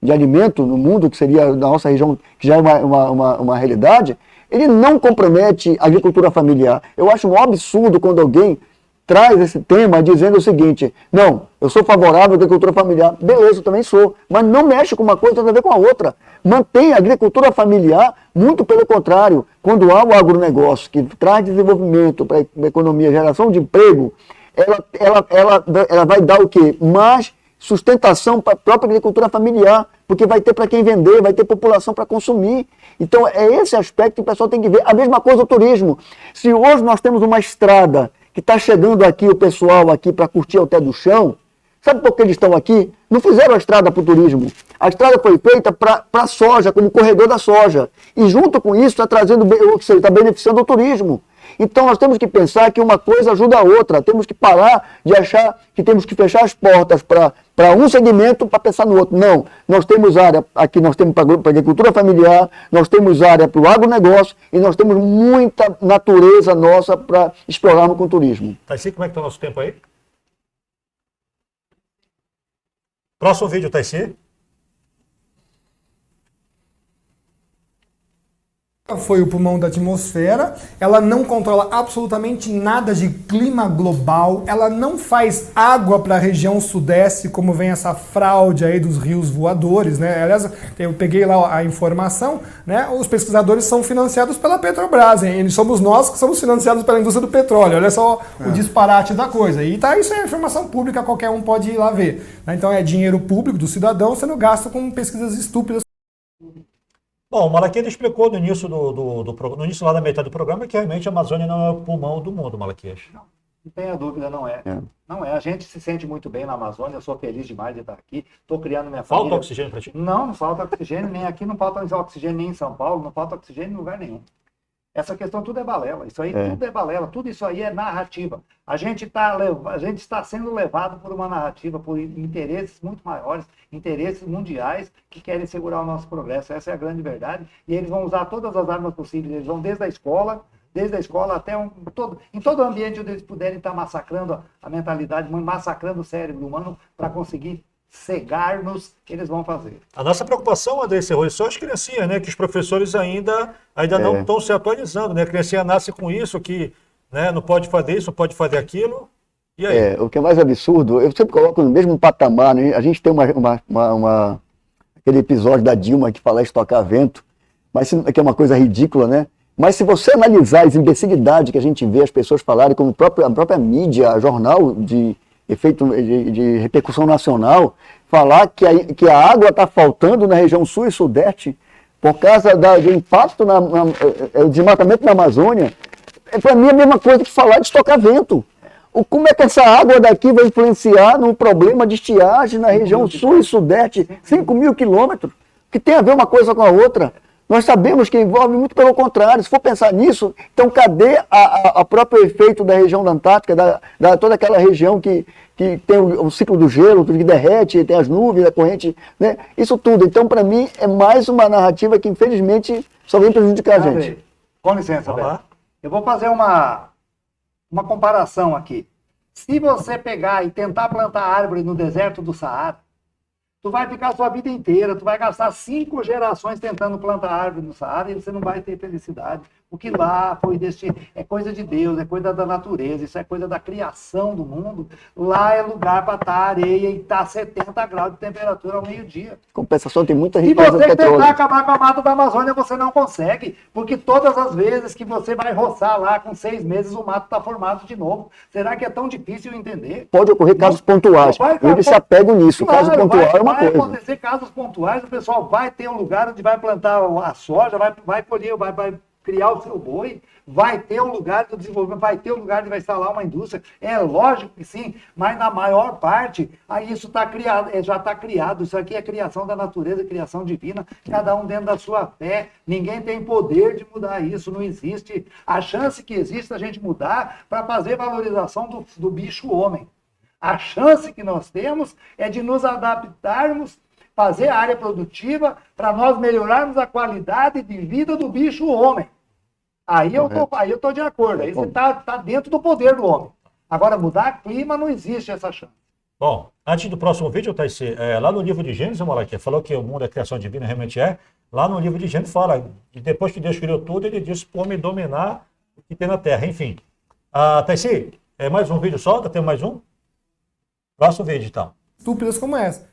de alimento no mundo, que seria na nossa região, que já é uma realidade, ele não compromete a agricultura familiar. Eu acho um absurdo quando alguém traz esse tema dizendo o seguinte: não, eu sou favorável à agricultura familiar. Beleza, eu também sou, mas não mexe com uma coisa, tem a ver com a outra. Mantém a agricultura familiar, muito pelo contrário. Quando há o agronegócio que traz desenvolvimento para a economia, geração de emprego, ela vai dar o quê? Mais sustentação para a própria agricultura familiar, porque vai ter para quem vender, vai ter população para consumir. Então é esse aspecto que o pessoal tem que ver. A mesma coisa o turismo. Se hoje nós temos uma estrada que está chegando aqui, o pessoal aqui para curtir ao pé do chão, sabe por que eles estão aqui? Não fizeram a estrada para o turismo. A estrada foi feita para a soja, como corredor da soja. E junto com isso está trazendo, ou seja, está beneficiando o turismo. Então nós temos que pensar que uma coisa ajuda a outra. Temos que parar de achar que temos que fechar as portas para um segmento para pensar no outro. Não, nós temos área, aqui nós temos para a agricultura familiar, nós temos área para o agronegócio e nós temos muita natureza nossa para explorarmos com o turismo. Taici, como é que está o nosso tempo aí? Próximo vídeo, Taici. Foi o pulmão da atmosfera, ela não controla absolutamente nada de clima global, ela não faz água para a região sudeste, como vem essa fraude aí dos rios voadores, né? Aliás, eu peguei lá a informação, né? Os pesquisadores são financiados pela Petrobras, hein? E somos nós que somos financiados pela indústria do petróleo, olha só o disparate da coisa. E tá, isso é informação pública, qualquer um pode ir lá ver, né? Então é dinheiro público do cidadão sendo gasto com pesquisas estúpidas. Bom, o Malaquias explicou no início no início lá da metade do programa que realmente a Amazônia não é o pulmão do mundo, Malaquias. Não tenha dúvida, não é. Não é. A gente se sente muito bem na Amazônia, eu sou feliz demais de estar aqui, estou criando minha família. Falta oxigênio para ti? Não falta oxigênio, nem aqui não falta oxigênio, nem em São Paulo, não falta oxigênio em lugar nenhum. Essa questão tudo é balela, isso aí tudo é balela, tudo isso aí é narrativa. A gente está sendo levado por uma narrativa, por interesses muito maiores, interesses mundiais que querem segurar o nosso progresso. Essa é a grande verdade. E eles vão usar todas as armas possíveis, eles vão desde a escola até em todo ambiente onde eles puderem estar massacrando a mentalidade, massacrando o cérebro humano para conseguir cegar-nos, que eles vão fazer. A nossa preocupação, André Cerro, são as criancinhas, né? Que os professores ainda não estão se atualizando, né? A criancinha nasce com isso, que, né, não pode fazer isso, não pode fazer aquilo. E aí? O que é mais absurdo, eu sempre coloco no mesmo patamar, né? A gente tem aquele episódio da Dilma que fala estocar vento, mas que é uma coisa ridícula, né? Mas se você analisar as imbecilidades que a gente vê as pessoas falarem, como a própria mídia, jornal de efeito de repercussão nacional, falar que a água está faltando na região sul e sudeste por causa do impacto do desmatamento na Amazônia, para mim é a mesma coisa que falar de estocar vento. Como é que essa água daqui vai influenciar no problema de estiagem na região sul e sudeste, 5.000 quilômetros, que tem a ver uma coisa com a outra? Nós sabemos que envolve muito pelo contrário. Se for pensar nisso, então cadê a próprio efeito da região da Antártica, toda aquela região que tem o ciclo do gelo, que derrete, tem as nuvens, a corrente, né? Isso tudo. Então, para mim, é mais uma narrativa que, infelizmente, só vem prejudicar a gente. Com licença, Beto. Eu vou fazer uma comparação aqui. Se você pegar e tentar plantar árvore no deserto do Saara, tu vai ficar a sua vida inteira, tu vai gastar 5 gerações tentando plantar árvore no Saara e você não vai ter felicidade. Porque lá foi é coisa de Deus, é coisa da natureza, isso é coisa da criação do mundo. Lá é lugar para estar areia e estar 70 graus de temperatura ao meio-dia. Compensação, tem muita Se riqueza de você petróleo. tentar acabar com a mata da Amazônia, você não consegue. Porque todas as vezes que você vai roçar lá, com 6 meses, o mato está formado de novo. Será que é tão difícil entender? Pode ocorrer casos pontuais. Eles se apegam nisso. Claro, caso pontual é uma coisa. Vai acontecer casos pontuais, o pessoal vai ter um lugar onde vai plantar a soja, vai colher, vai criar o seu boi, vai ter um lugar de desenvolvimento, vai ter um lugar onde vai instalar uma indústria. É lógico que sim, mas na maior parte, aí isso tá criado, já está criado. Isso aqui é criação da natureza, criação divina, cada um dentro da sua fé. Ninguém tem poder de mudar isso, não existe. A chance que existe a gente mudar para fazer valorização do bicho homem. A chance que nós temos é de nos adaptarmos fazer a área produtiva para nós melhorarmos a qualidade de vida do bicho homem. Aí eu tô de acordo, aí você tá dentro do poder do homem. Agora, mudar clima não existe essa chance. Bom, antes do próximo vídeo, Taissi, lá no livro de Gênesis, Malaquias, falou que o mundo é criação divina, realmente é. Lá no livro de Gênesis fala, e depois que Deus criou tudo, ele disse para o homem dominar o que tem na terra. Enfim. Taissi, mais um vídeo só? Tem mais um? Próximo vídeo, então. Estúpidas como essa.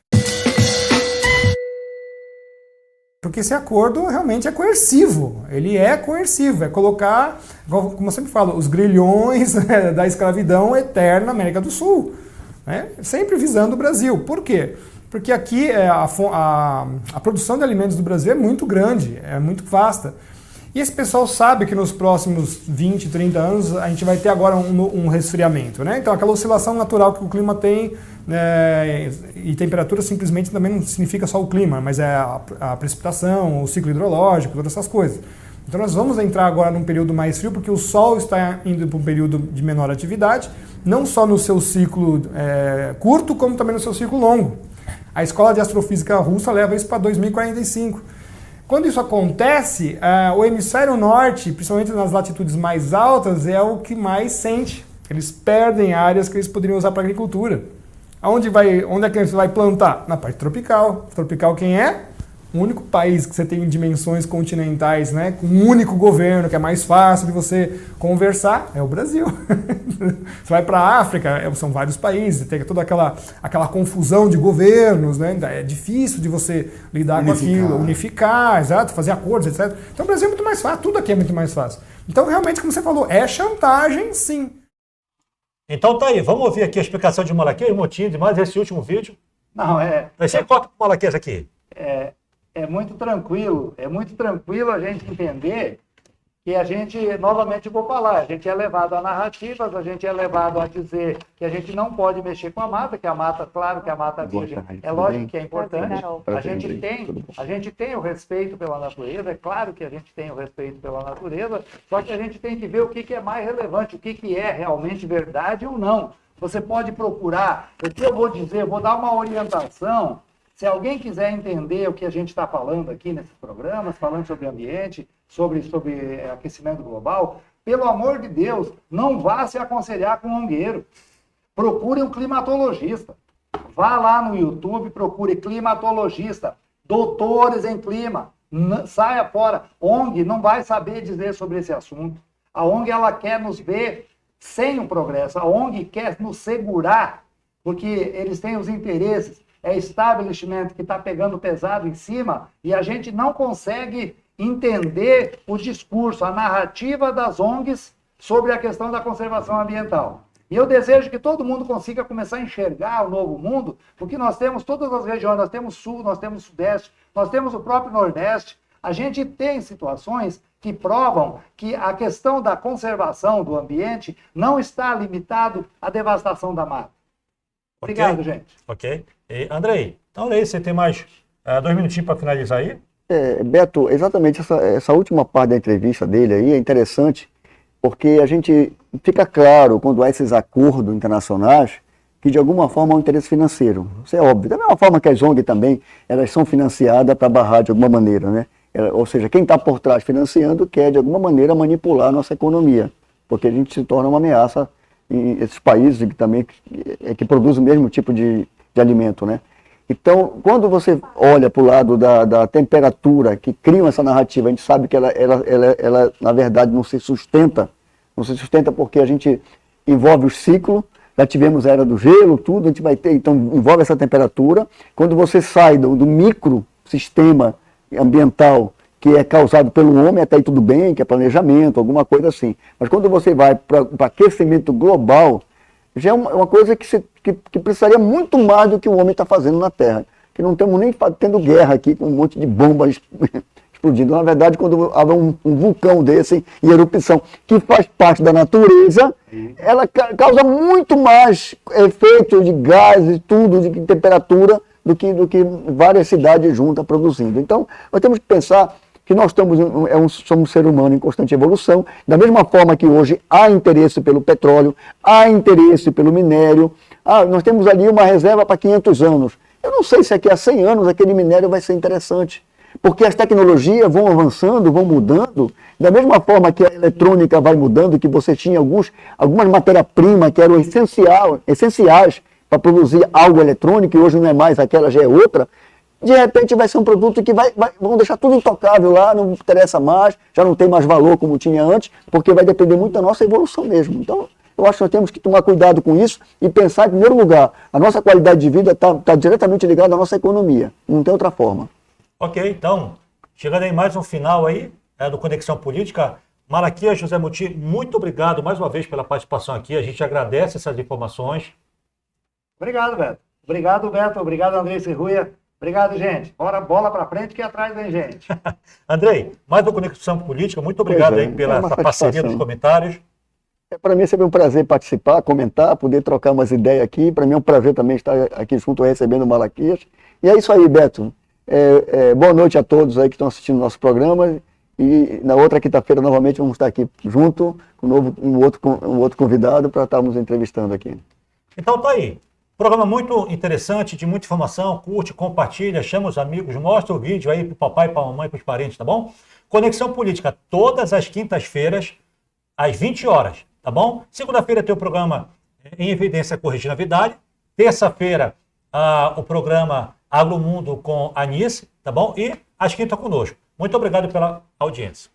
Porque esse acordo realmente é coercivo. Ele é coercivo. É colocar, como eu sempre falo, os grilhões da escravidão eterna na América do Sul. Né? Sempre visando o Brasil. Por quê? Porque aqui a produção de alimentos do Brasil é muito grande, é muito vasta. E esse pessoal sabe que nos próximos 20, 30 anos a gente vai ter agora um resfriamento. Né? Então aquela oscilação natural que o clima tem, e temperatura simplesmente também não significa só o clima, mas é a precipitação, o ciclo hidrológico, todas essas coisas. Então nós vamos entrar agora num período mais frio, porque o Sol está indo para um período de menor atividade, não só no seu ciclo curto, como também no seu ciclo longo. A Escola de Astrofísica Russa leva isso para 2045. Quando isso acontece, o hemisfério norte, principalmente nas latitudes mais altas, é o que mais sente. Eles perdem áreas que eles poderiam usar para agricultura. Onde é que você vai plantar? Na parte tropical. Tropical quem é? O único país que você tem dimensões continentais, né, com um único governo, que é mais fácil de você conversar, é o Brasil. Você vai para a África, são vários países, tem toda aquela confusão de governos, né, é difícil de você lidar com aquilo, unificar, exato, fazer acordos, etc. Então o Brasil é muito mais fácil, tudo aqui é muito mais fácil. Então realmente, como você falou, é chantagem, sim. Então tá aí, vamos ouvir aqui a explicação de Malaquias, o motivo de mais esse último vídeo. Não, Você corta para o Malaquias aqui. É muito tranquilo a gente entender que a gente, novamente vou falar, a gente é levado a narrativas, a gente é levado a dizer que a gente não pode mexer com a mata, que a mata, claro que a mata virgem é lógico que é importante, a gente tem o respeito pela natureza, é claro que a gente tem o respeito pela natureza, só que a gente tem que ver o que é mais relevante, o que é realmente verdade ou não. Você pode procurar, o que eu vou dizer, eu vou dar uma orientação. Se alguém quiser entender o que a gente está falando aqui nesses programas, falando sobre ambiente, sobre aquecimento global, pelo amor de Deus, não vá se aconselhar com um ongueiro. Procure um climatologista. Vá lá no YouTube, procure climatologista, doutores em clima. Saia fora. ONG não vai saber dizer sobre esse assunto. A ONG ela quer nos ver sem o progresso. A ONG quer nos segurar, porque eles têm os interesses. É establishment que está pegando pesado em cima e a gente não consegue entender o discurso, a narrativa das ONGs sobre a questão da conservação ambiental. E eu desejo que todo mundo consiga começar a enxergar o novo mundo, porque nós temos todas as regiões, nós temos sul, nós temos sudeste, nós temos o próprio nordeste. A gente tem situações que provam que a questão da conservação do ambiente não está limitado à devastação da mata. Obrigado, gente. Ok. E, Andrei, então aí, você tem mais 2 minutinhos para finalizar aí? Beto, exatamente essa última parte da entrevista dele aí é interessante, porque a gente fica claro quando há esses acordos internacionais que de alguma forma há um interesse financeiro. Isso é óbvio. Da mesma forma que as ONG também, elas são financiadas para barrar de alguma maneira, né? Ou seja, quem está por trás financiando quer de alguma maneira manipular a nossa economia, porque a gente se torna uma ameaça em esses países que produzem o mesmo tipo de alimento, né? Então, quando você olha para o lado da temperatura que criam essa narrativa, a gente sabe que ela na verdade, não se sustenta porque a gente envolve o ciclo, já tivemos a era do gelo, tudo, a gente vai ter, então envolve essa temperatura. Quando você sai do microsistema ambiental que é causado pelo homem, até aí tudo bem, que é planejamento, alguma coisa assim. Mas quando você vai para aquecimento global, já é uma coisa que precisaria muito mais do que o homem está fazendo na Terra. Que não estamos nem tendo guerra aqui com um monte de bombas explodindo. Na verdade, quando há um vulcão desse em erupção, que faz parte da natureza, ela causa muito mais efeito de gases, tudo, de temperatura, do que várias cidades juntas produzindo. Então, nós temos que pensar que nós somos um ser humano em constante evolução, da mesma forma que hoje há interesse pelo petróleo, há interesse pelo minério, nós temos ali uma reserva para 500 anos, Eu não sei se daqui a 100 anos aquele minério vai ser interessante. Porque as tecnologias vão avançando, vão mudando, da mesma forma que a eletrônica vai mudando, que você tinha algumas matérias-primas que eram essenciais para produzir algo eletrônico, e hoje não é mais, aquela já é outra, de repente vai ser um produto que vão deixar tudo intocável lá, não interessa mais, já não tem mais valor como tinha antes, porque vai depender muito da nossa evolução mesmo. Então, eu acho que nós temos que tomar cuidado com isso e pensar, em primeiro lugar, a nossa qualidade de vida está diretamente ligada à nossa economia, não tem outra forma. Ok, então, chegando aí mais um final aí, do Conexão Política. Malaquias José Muti, muito obrigado mais uma vez pela participação aqui, a gente agradece essas informações. Obrigado, Beto. Obrigado, Beto. Obrigado, Andrei Serruia. Obrigado, gente. Bora, bola pra frente que atrás vem gente. Andrei, mais uma Conexão Política, muito obrigado aí pela essa parceria nos comentários. Para mim é sempre um prazer participar, comentar, poder trocar umas ideias aqui. Para mim é um prazer também estar aqui junto, recebendo o Malaquias. E é isso aí, Beto. Boa noite a todos aí que estão assistindo o nosso programa. E na outra quinta-feira, novamente, vamos estar aqui junto com um outro convidado para estarmos entrevistando aqui. Então tá aí. Programa muito interessante, de muita informação. Curte, compartilha, chama os amigos, mostra o vídeo aí pro papai, pra mamãe, pros parentes, tá bom? Conexão Política, todas as quintas-feiras, às 20 horas, tá bom? Segunda-feira tem o programa Em Evidência com Regina Vidal. Terça-feira, o programa Agromundo com a Anice, tá bom? E às quintas conosco. Muito obrigado pela audiência.